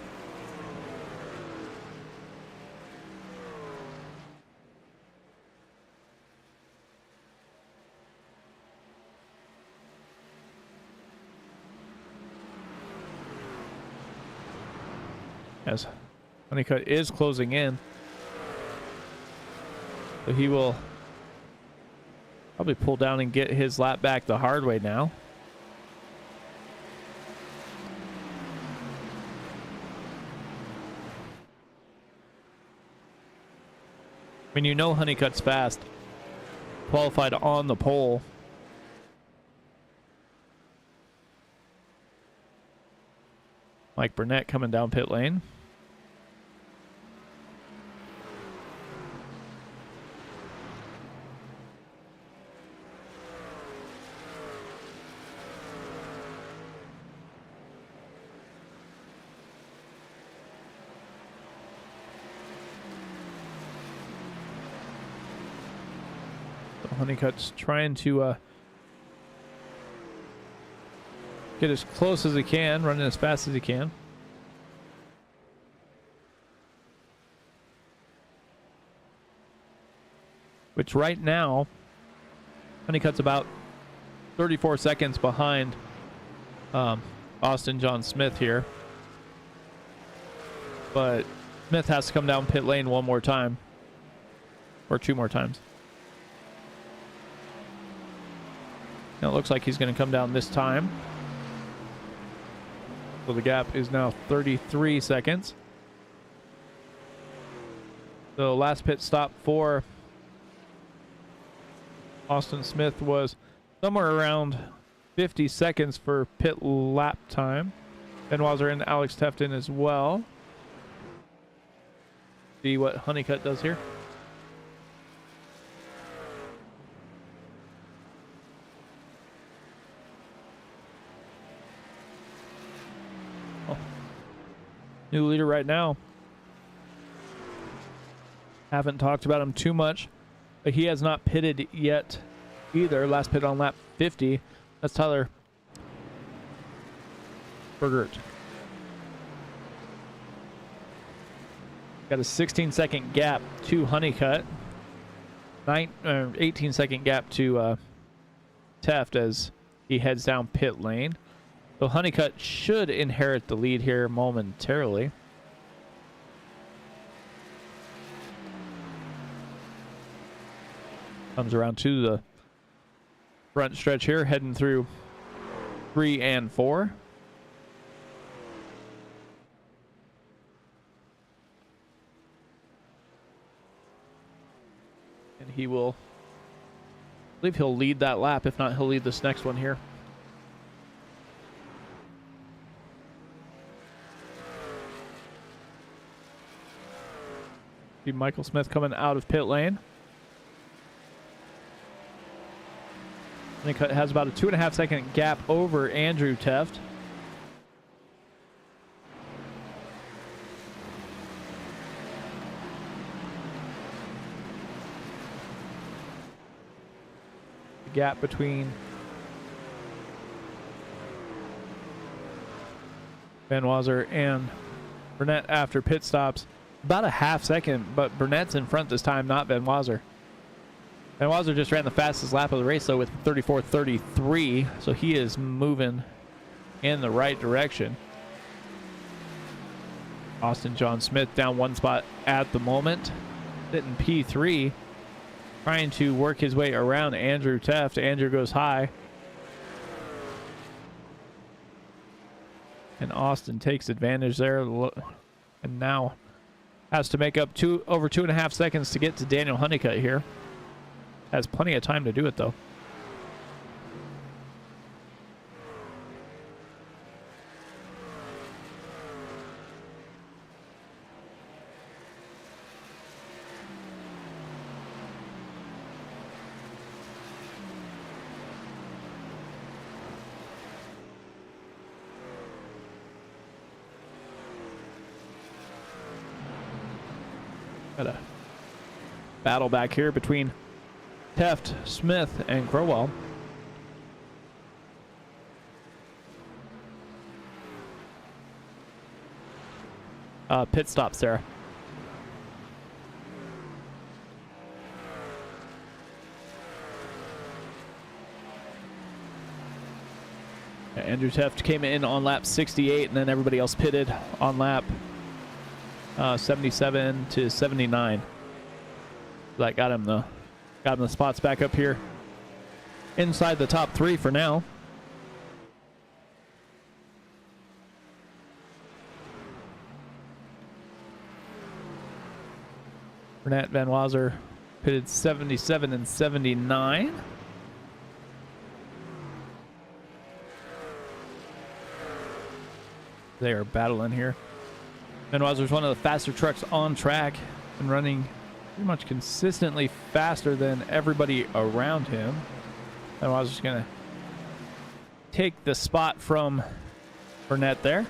As Honeycutt is closing in, so he will probably pull down and get his lap back the hard way now. I mean, you know Honeycutt's fast. Qualified on the pole. Mike Burnett coming down pit lane. Honeycutt's trying to get as close as he can, running as fast as he can. Which right now, Honeycutt's about 34 seconds behind Austin John Smith here. But Smith has to come down pit lane one more time or 2 more times. Now it looks like he's going to come down this time. So the gap is now 33 seconds. The last pit stop for Austin Smith was somewhere around 50 seconds for pit lap time. Ben Wazzer and Alex Tefton as well. See what Honeycutt does here. Oh. New leader right now. Haven't talked about him too much, but he has not pitted yet either. Last pit on lap 50. That's Tyler Bergert. Got a 16-second gap to Honeycutt. 18-second gap to Teft as he heads down pit lane. So Honeycutt should inherit the lead here momentarily. Comes around to the front stretch here, heading through 3 and 4. And he will, I believe he'll lead that lap. If not, he'll lead this next one here. See Michael Smith coming out of pit lane. Honeycutt has about a 2.5 second gap over Andrew Teft. The gap between Van Wazzer and Burnett after pit stops about a half second, but Burnett's in front this time, not Van Wazzer. Van Wazzer just ran the fastest lap of the race, though, with 34.33, so he is moving in the right direction. Austin John Smith down 1 spot at the moment, sitting P3, trying to work his way around Andrew Teft. Andrew goes high. And Austin takes advantage there, and now has to make up over 2.5 seconds to get to Daniel Honeycutt here. Has plenty of time to do it, though. Got a battle back here between Teft, Smith, and Crowell. Pit stop, Sarah. Andrew Teft came in on lap 68, and then everybody else pitted on lap 77 to 79. That got him the spots back up here inside the top 3 for now. Burnett, Van Wazzer pitted 77 and 79. They are battling here. Van Wazzer's one of the faster trucks on track and running pretty much consistently faster than everybody around him. Van Wazzer's going to take the spot from Burnett there.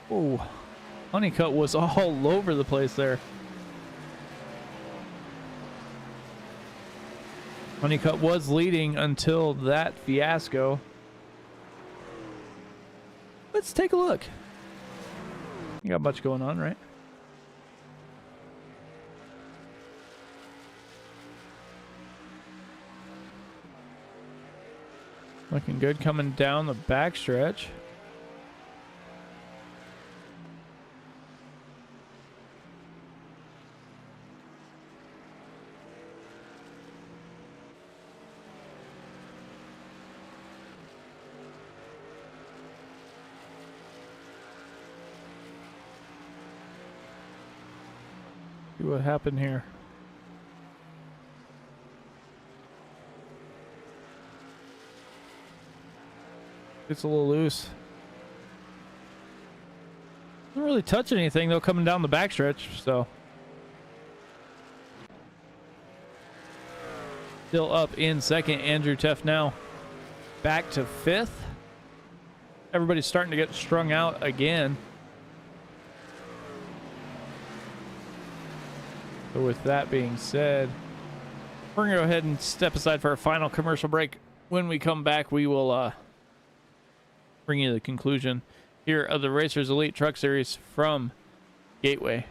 Oh, Honeycutt was all over the place there. Honeycutt was leading until that fiasco. Let's take a look. You got much going on, right? Looking good coming down the backstretch. See what happened here. It's a little loose. Didn't really touch anything though coming down the backstretch, so. Still up in second. Andrew Teff now back to fifth. Everybody's starting to get strung out again. So with that being said, we're going to go ahead and step aside for our final commercial break. When we come back, we will bring you the conclusion here of the Racers Elite Truck Series from Gateway.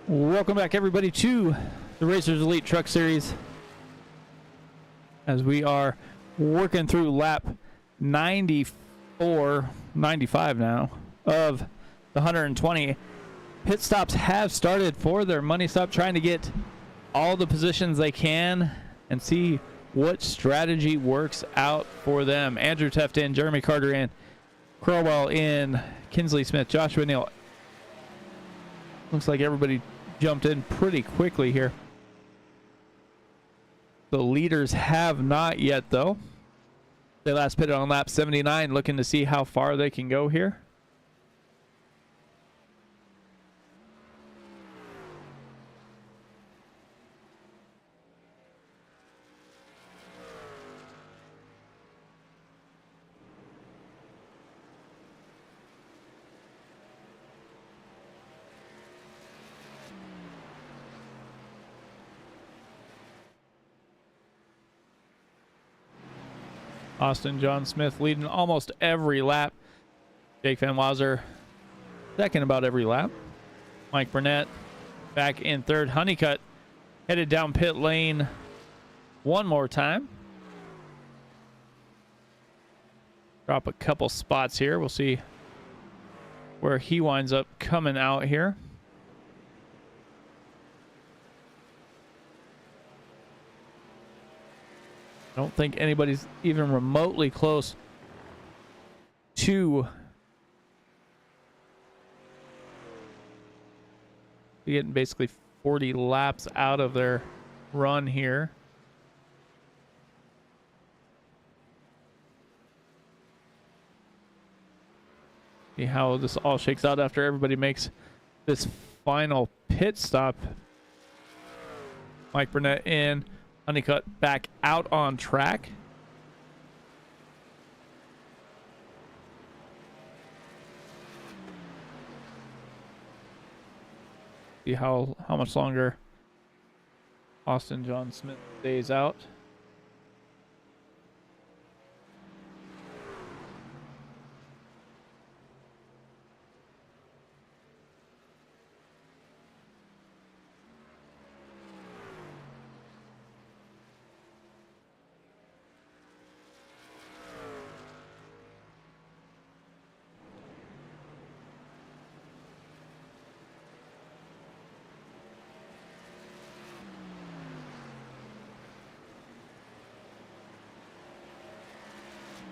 Welcome back, everybody, to the Racers Elite Truck Series, as we are working through lap 94, 95 now of the 120. Pit stops have started for their money stop, trying to get all the positions they can and see what strategy works out for them. Andrew Teft in, Jeremy Carter in, Crowell in, Kinsley Smith, Joshua Neal. Looks like everybody jumped in pretty quickly here. The leaders have not yet, though. They last pitted on lap 79, looking to see how far they can go here. Austin John Smith leading almost every lap. Jake Van Wazer second about every lap. Mike Burnett back in third. Honeycutt headed down pit lane one more time. Drop a couple spots here. We'll see where he winds up coming out here. I don't think anybody's even remotely close to getting basically 40 laps out of their run here. See how this all shakes out after everybody makes this final pit stop. Mike Burnett in. Honeycutt back out on track. See how much longer Austin John Smith stays out.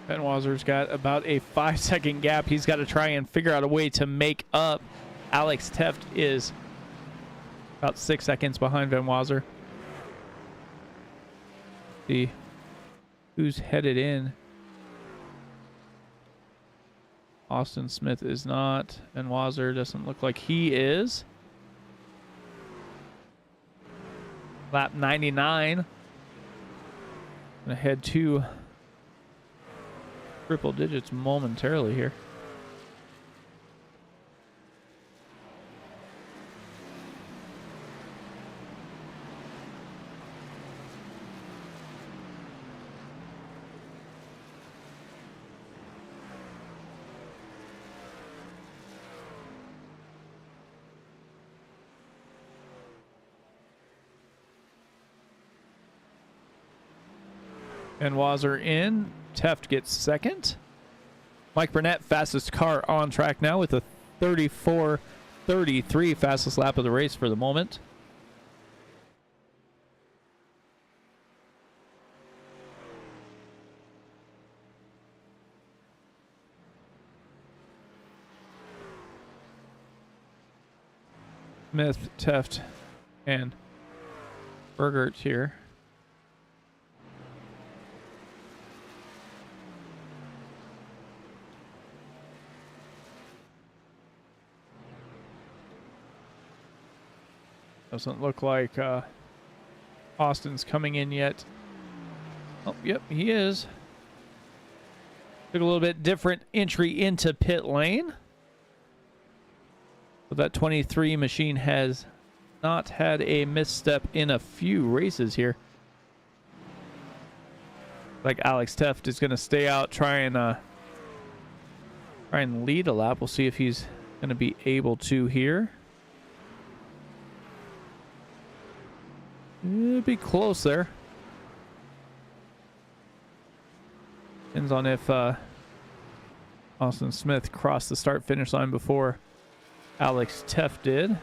Ben Wazer's got about a 5-second gap. He's got to try and figure out a way to make up. Alex Teft is about 6 seconds behind Ben Wazer. See who's headed in. Austin Smith is not. Ben Wazer doesn't look like he is. Lap 99. Gonna head to triple digits momentarily here. And Wazer in. Teft gets second. Mike Burnett, fastest car on track now with a 34.33, fastest lap of the race for the moment. Smith, Teft, and Bergert here. Doesn't look like Austin's coming in yet. Oh, yep, he is. Took a little bit different entry into pit lane. But that 23 machine has not had a misstep in a few races here. Like Alex Teft is going to stay out, try and lead a lap. We'll see if he's going to be able to here. It'll be close there. Depends on if Austin Smith crossed the start-finish line before Alex Teft did.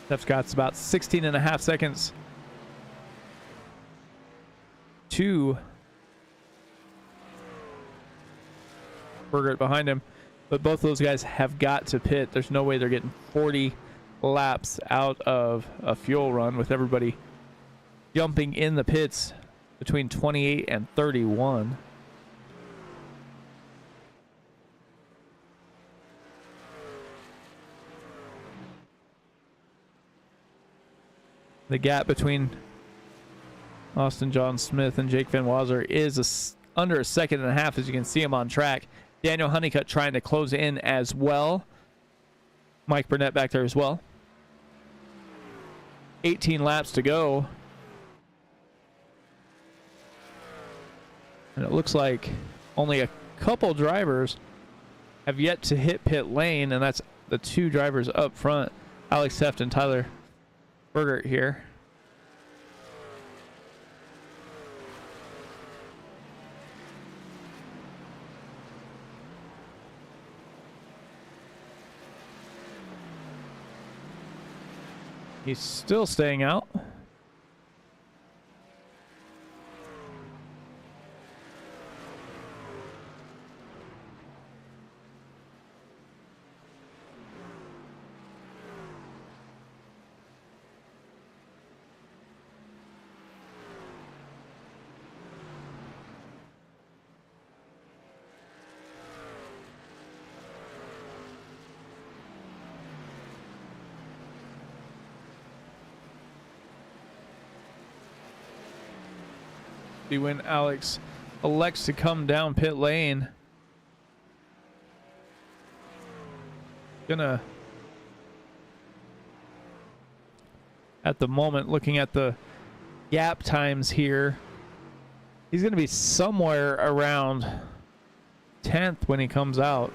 Teft's got about 16 and a half seconds to Bergert behind him, but both those guys have got to pit. There's no way they're getting 40 laps out of a fuel run with everybody jumping in the pits between 28 and 31. The gap between Austin John Smith and Jake Van Wazer is under a second and a half, as you can see him on track. Daniel Honeycutt trying to close in as well. Mike Burnett back there as well. 18 laps to go. And it looks like only a couple drivers have yet to hit pit lane, and that's the two drivers up front, Alex Teft and Tyler Bergert here. He's still staying out. See when Alex elects to come down pit lane. Gonna, at the moment, looking at the gap times here, he's gonna be somewhere around 10th when he comes out.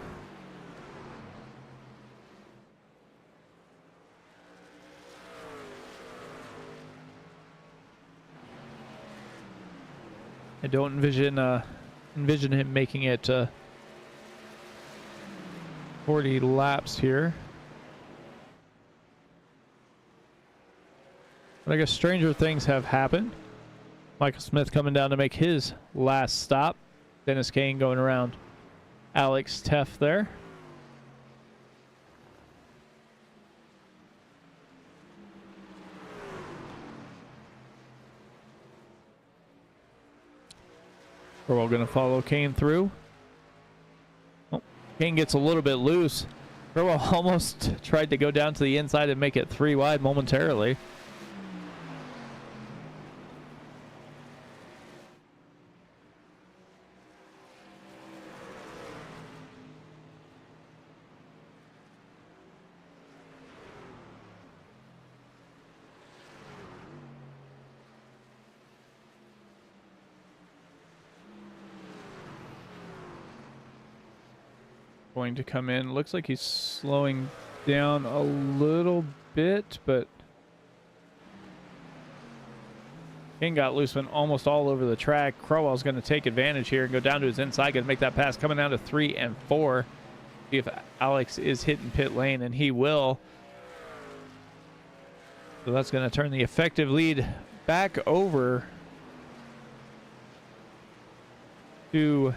I don't envision him making it 40 laps here. But I guess stranger things have happened. Michael Smith coming down to make his last stop. Dennis Kane going around Alex Teft there. We're all going to follow Kane through. Oh, Kane gets a little bit loose. Burwell almost tried to go down to the inside and make it 3 wide momentarily. Going to come in. Looks like he's slowing down a little bit, but King got loose, went almost all over the track. Crowell's going to take advantage here and go down to his inside, going to make that pass, coming down to 3 and 4. See if Alex is hitting pit lane, and he will. So that's going to turn the effective lead back over to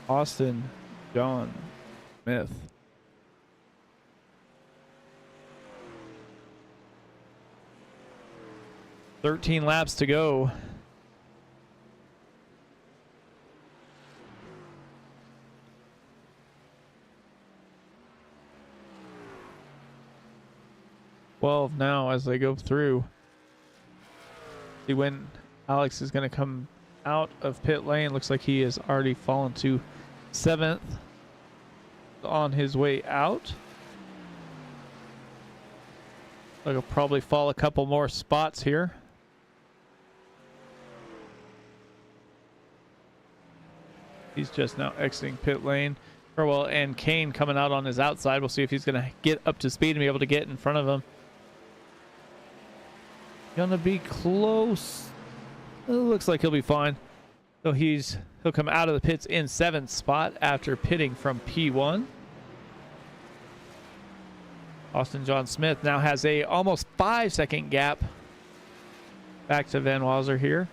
Austin John Smith. "13 laps to go. "12 now as they go through. See when Alex is going to come out of pit lane. Looks like he has already fallen to 7th on his way out. He'll probably fall a couple more spots here. He's just now exiting pit lane. Burwell and Kane coming out on his outside. We'll see if he's going to get up to speed and be able to get in front of him. Gonna be close. It looks like he'll be fine. So he'll come out of the pits in 7th spot after pitting from P1. Austin John Smith now has a almost 5-second gap back to Van Walser here.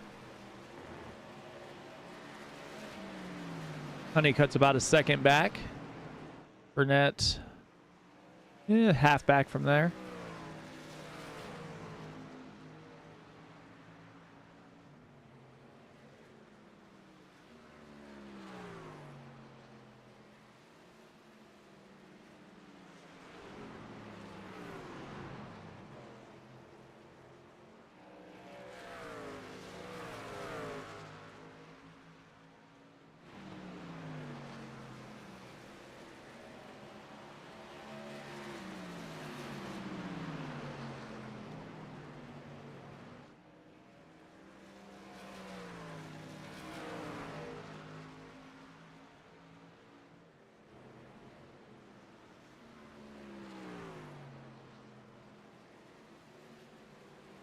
Honeycutt's about a second back. Burnett, half back from there.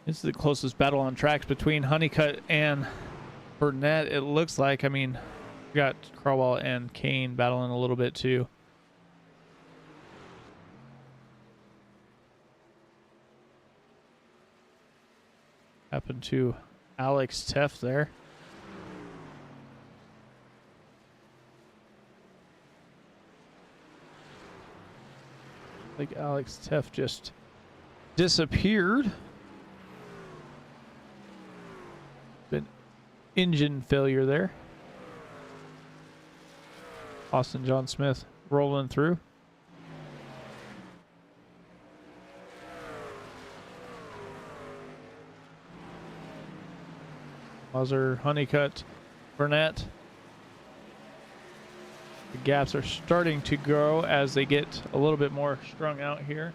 This is the closest battle on tracks between Honeycutt and Burnett, it looks like. I mean, we got Truckl and Kane battling a little bit too. Happened to Alex Teff there. Like Alex Teff just disappeared. Been engine failure there. Austin John Smith rolling through. Mazur, Honeycutt, Burnett. The gaps are starting to grow as they get a little bit more strung out here.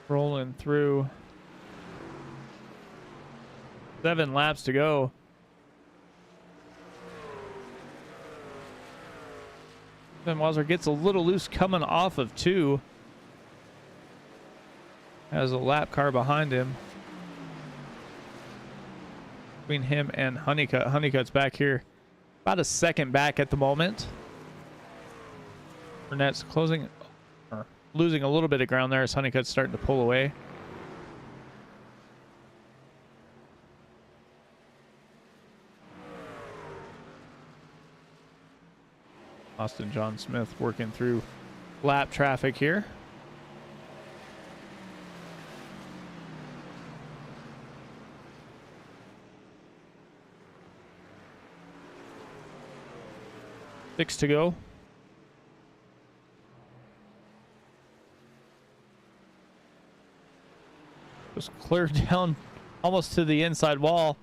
Rolling through. 7 laps to go. Then Mazur gets a little loose coming off of 2. Has a lap car behind him. Between him and Honeycutt. Honeycutt's back here. About a second back at the moment. Burnett's closing, or losing a little bit of ground there as Honeycutt's starting to pull away. Austin John Smith working through lap traffic here. Six to go. Just cleared down almost to the inside wall.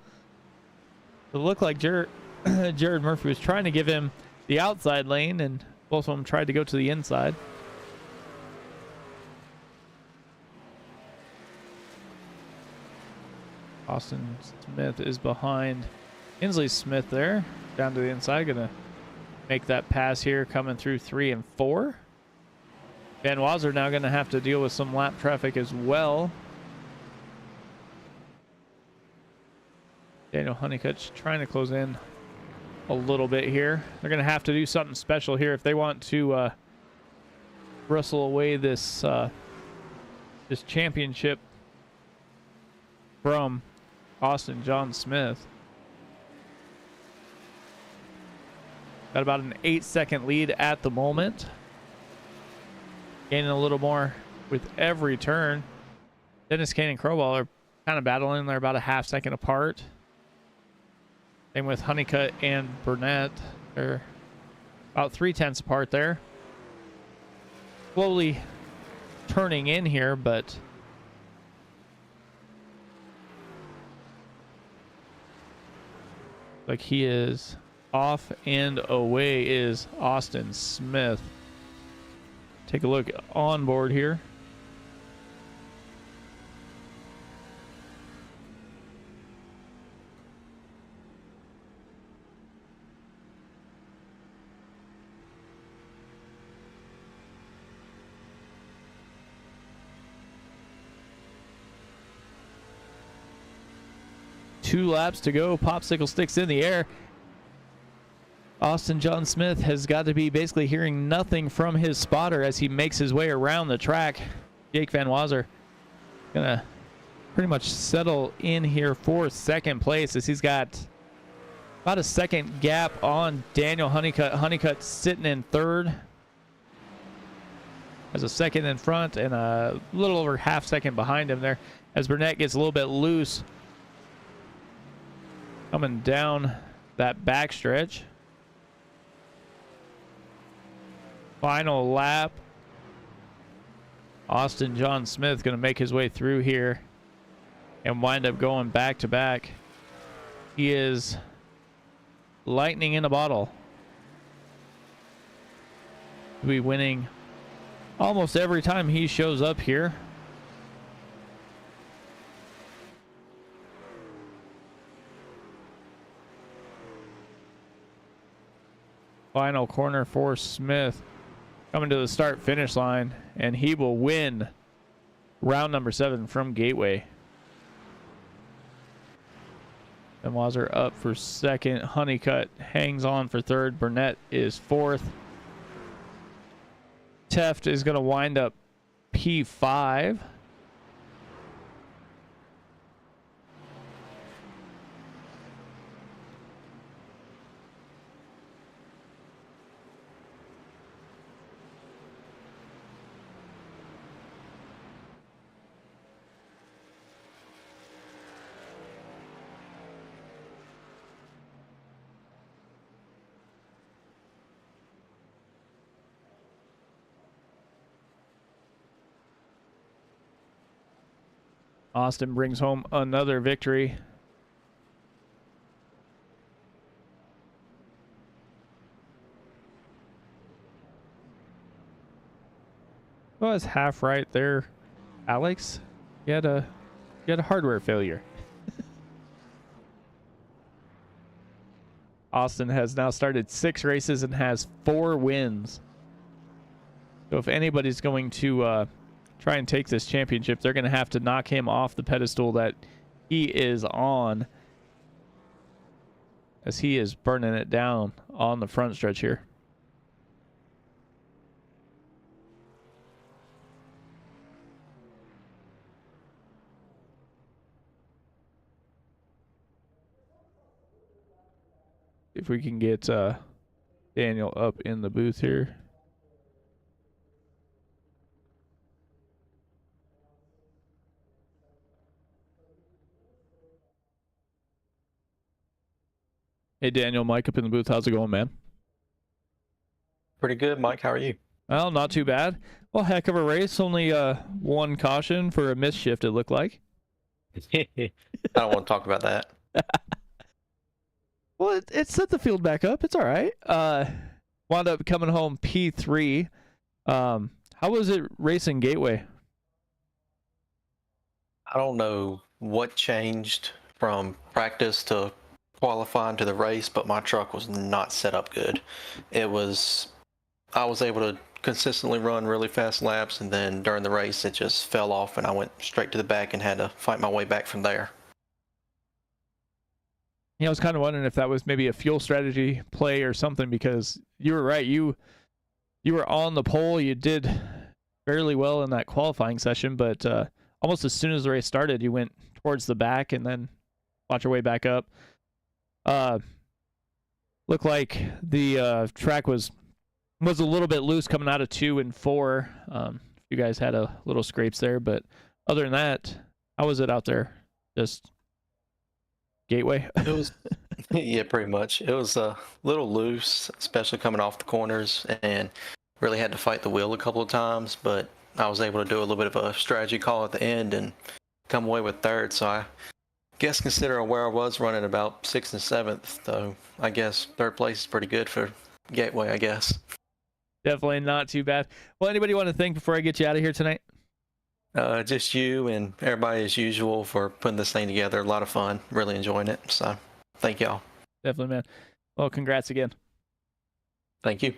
It looked like Jared Murphy was trying to give him the outside lane, and both of them tried to go to the inside. Austin Smith is behind Inslee Smith there, down to the inside, gonna make that pass here, coming through 3 and 4. Van Wazer now gonna have to deal with some lap traffic as well. Daniel Honeycutt's trying to close in a little bit here. They're going to have to do something special here if they want to wrestle away this this championship from Austin John Smith. Got about an 8-second lead at the moment. Gaining a little more with every turn. Dennis Kane and Crowball are kind of battling. They're about a half-second apart. Same with Honeycutt and Burnett. They're about 0.3 apart there. Slowly turning in here, but like he is off and away is Austin Smith. Take a look on board here. Two laps to go. Popsicle sticks in the air. Austin John Smith has got to be basically hearing nothing from his spotter as he makes his way around the track. Jake Van Wazer gonna pretty much settle in here for second place as he's got about a second gap on Daniel Honeycutt. Honeycutt sitting in third. Has a second in front and a little over half second behind him there as Burnett gets a little bit loose. Coming down that backstretch. Final lap. Austin John Smith going to make his way through here and wind up going back to back. He is lightning in a bottle. He'll be winning almost every time he shows up here. Final corner for Smith. Coming to the start-finish line, and he will win round number 7 from Gateway. And Wazzer up for second. Honeycutt hangs on for third. Burnett is fourth. Teft is going to wind up P5. Austin brings home another victory. Well, it's half right there, Alex. You had a hardware failure. Austin has now started 6 races and has 4 wins. So if anybody's going to try and take this championship, they're going to have to knock him off the pedestal that he is on, as he is burning it down on the front stretch here. If we can get Daniel up in the booth here. Hey, Daniel, Mike up in the booth. How's it going, man? Pretty good, Mike. How are you? Well, not too bad. Well, heck of a race. Only one caution for a misshift, it looked like. I don't want to talk about that. Well, it set the field back up. It's all right. Wound up coming home P3. How was it racing Gateway? I don't know what changed from practice to qualifying to the race, but my truck was not set up good. I was able to consistently run really fast laps, and then during the race it just fell off and I went straight to the back and had to fight my way back from there. Yeah, I was kind of wondering if that was maybe a fuel strategy play or something, because you were right. You were on the pole. You did fairly well in that qualifying session, but almost as soon as the race started, you went towards the back and then fought your way back up. Looked like the track was a little bit loose coming out of 2 and 4. You guys had a little scrapes there, but other than that, how was it out there? Just Gateway? It was, yeah, pretty much. It was a little loose, especially coming off the corners, and really had to fight the wheel a couple of times, but I was able to do a little bit of a strategy call at the end and come away with third. So I guess considering where I was running about 6th and 7th, though, I guess third place is pretty good for Gateway, I guess. Definitely not too bad. Well, anybody want to thank before I get you out of here tonight? Just you and everybody as usual for putting this thing together. A lot of fun. Really enjoying it. So thank y'all. Definitely, man. Well, congrats again. Thank you.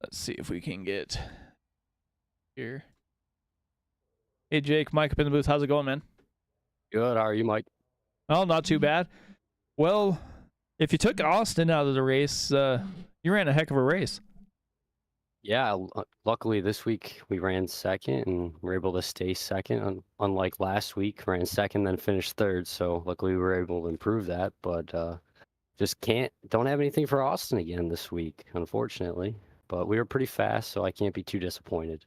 Let's see if we can get here. Hey, Jake, Mike up in the booth. How's it going, man? Good. How are you, Mike? Oh, not too bad. Well, if you took Austin out of the race, you ran a heck of a race. Yeah, luckily this week we ran second and were able to stay second. Unlike last week, ran second, then finished third. So luckily we were able to improve that, but just don't have anything for Austin again this week, unfortunately. But we were pretty fast, so I can't be too disappointed.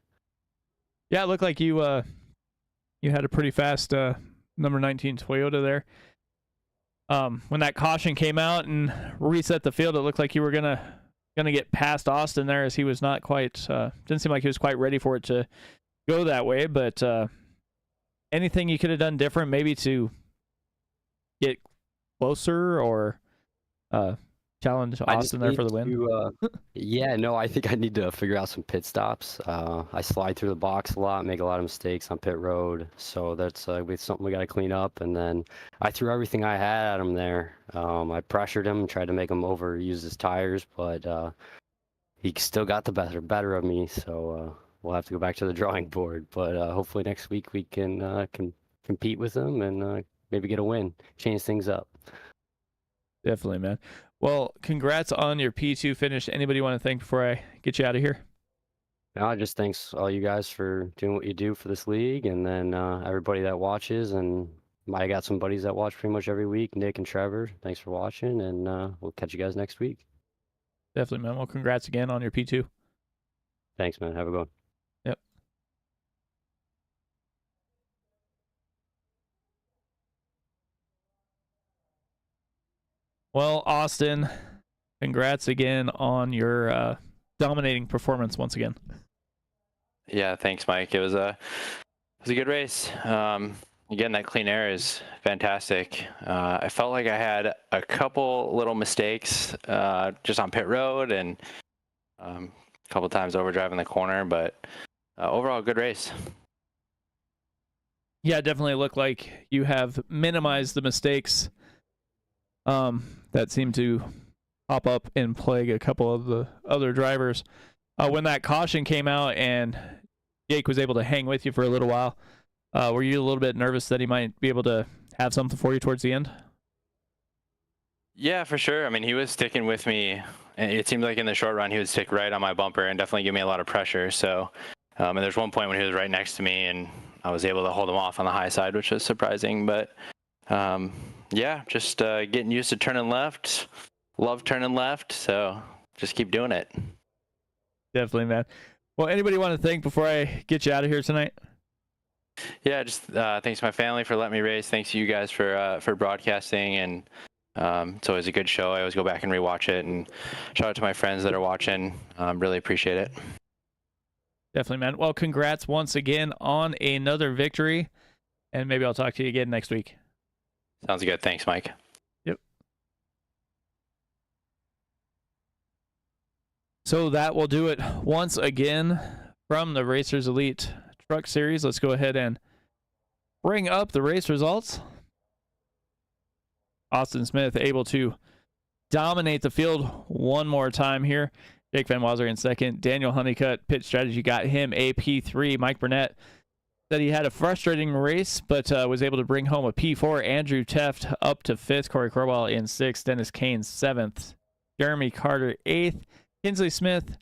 Yeah, it looked like you had a pretty fast number 19 Toyota there. When that caution came out and reset the field, it looked like you were gonna get past Austin there, as he was not quite didn't seem like he was quite ready for it to go that way. But anything you could have done different, maybe to get closer, or challenge I just Austin there for need the win? to, yeah, no, I think I need to figure out some pit stops. I slide through the box a lot, make a lot of mistakes on pit road, so that's something we got to clean up. And then I threw everything I had at him there. I pressured him, tried to make him overuse his tires, but he still got the better of me. So we'll have to go back to the drawing board. But hopefully next week we can compete with him and maybe get a win, change things up. Definitely, man. Well, congrats on your P2 finish. Anybody want to thank before I get you out of here? No, just thanks all you guys for doing what you do for this league, and then everybody that watches. And I got some buddies that watch pretty much every week, Nick and Trevor. Thanks for watching, and we'll catch you guys next week. Definitely, man. Well, congrats again on your P2. Thanks, man. Have a good one. Yep. Well, Austin, congrats again on your dominating performance once again. Yeah, thanks, Mike. It was a good race. Again, that clean air is fantastic. I felt like I had a couple little mistakes just on pit road and a couple times overdriving the corner, but overall, good race. Yeah, it definitely looked like you have minimized the mistakes that seem to pop up and plague a couple of the other drivers. When that caution came out and Jake was able to hang with you for a little while, were you a little bit nervous that he might be able to have something for you towards the end? Yeah, for sure. I mean, he was sticking with me. It seemed like in the short run, he would stick right on my bumper and definitely give me a lot of pressure. So, and there's one point when he was right next to me and I was able to hold him off on the high side, which was surprising. But yeah, just getting used to turning left. Love turning left. So just keep doing it. Definitely, man. Well, anybody want to thank before I get you out of here tonight? Yeah, just thanks to my family for letting me race. Thanks to you guys for broadcasting, and it's always a good show. I always go back and rewatch it, and shout out to my friends that are watching. Really appreciate it. Definitely, man. Well, congrats once again on another victory, and maybe I'll talk to you again next week. Sounds good. Thanks, Mike. Yep. So that will do it once again from the Racers Elite Truck Series. Let's go ahead and bring up the race results. Austin Smith able to dominate the field one more time here. Jake Van Wazer in second. Daniel Honeycutt, pit strategy, got him a P3. Mike Burnett said he had a frustrating race, but was able to bring home a P4. Andrew Teft up to fifth. Corey Corwell in sixth. Dennis Kane seventh. Jeremy Carter eighth. Kinsley Smith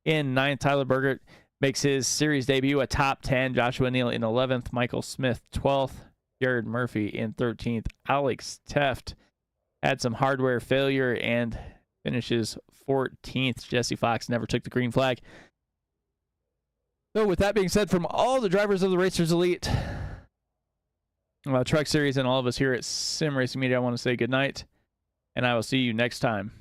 in ninth. Tyler Burgert makes his series debut, a top 10. Joshua Neal in 11th. Michael Smith 12th. Jared Murphy in 13th. Alex Teft had some hardware failure and finishes 14th. Jesse Fox never took the green flag. So with that being said, from all the drivers of the Racers Elite Truck Series and all of us here at Sim Racing Media, I want to say good night, and I will see you next time.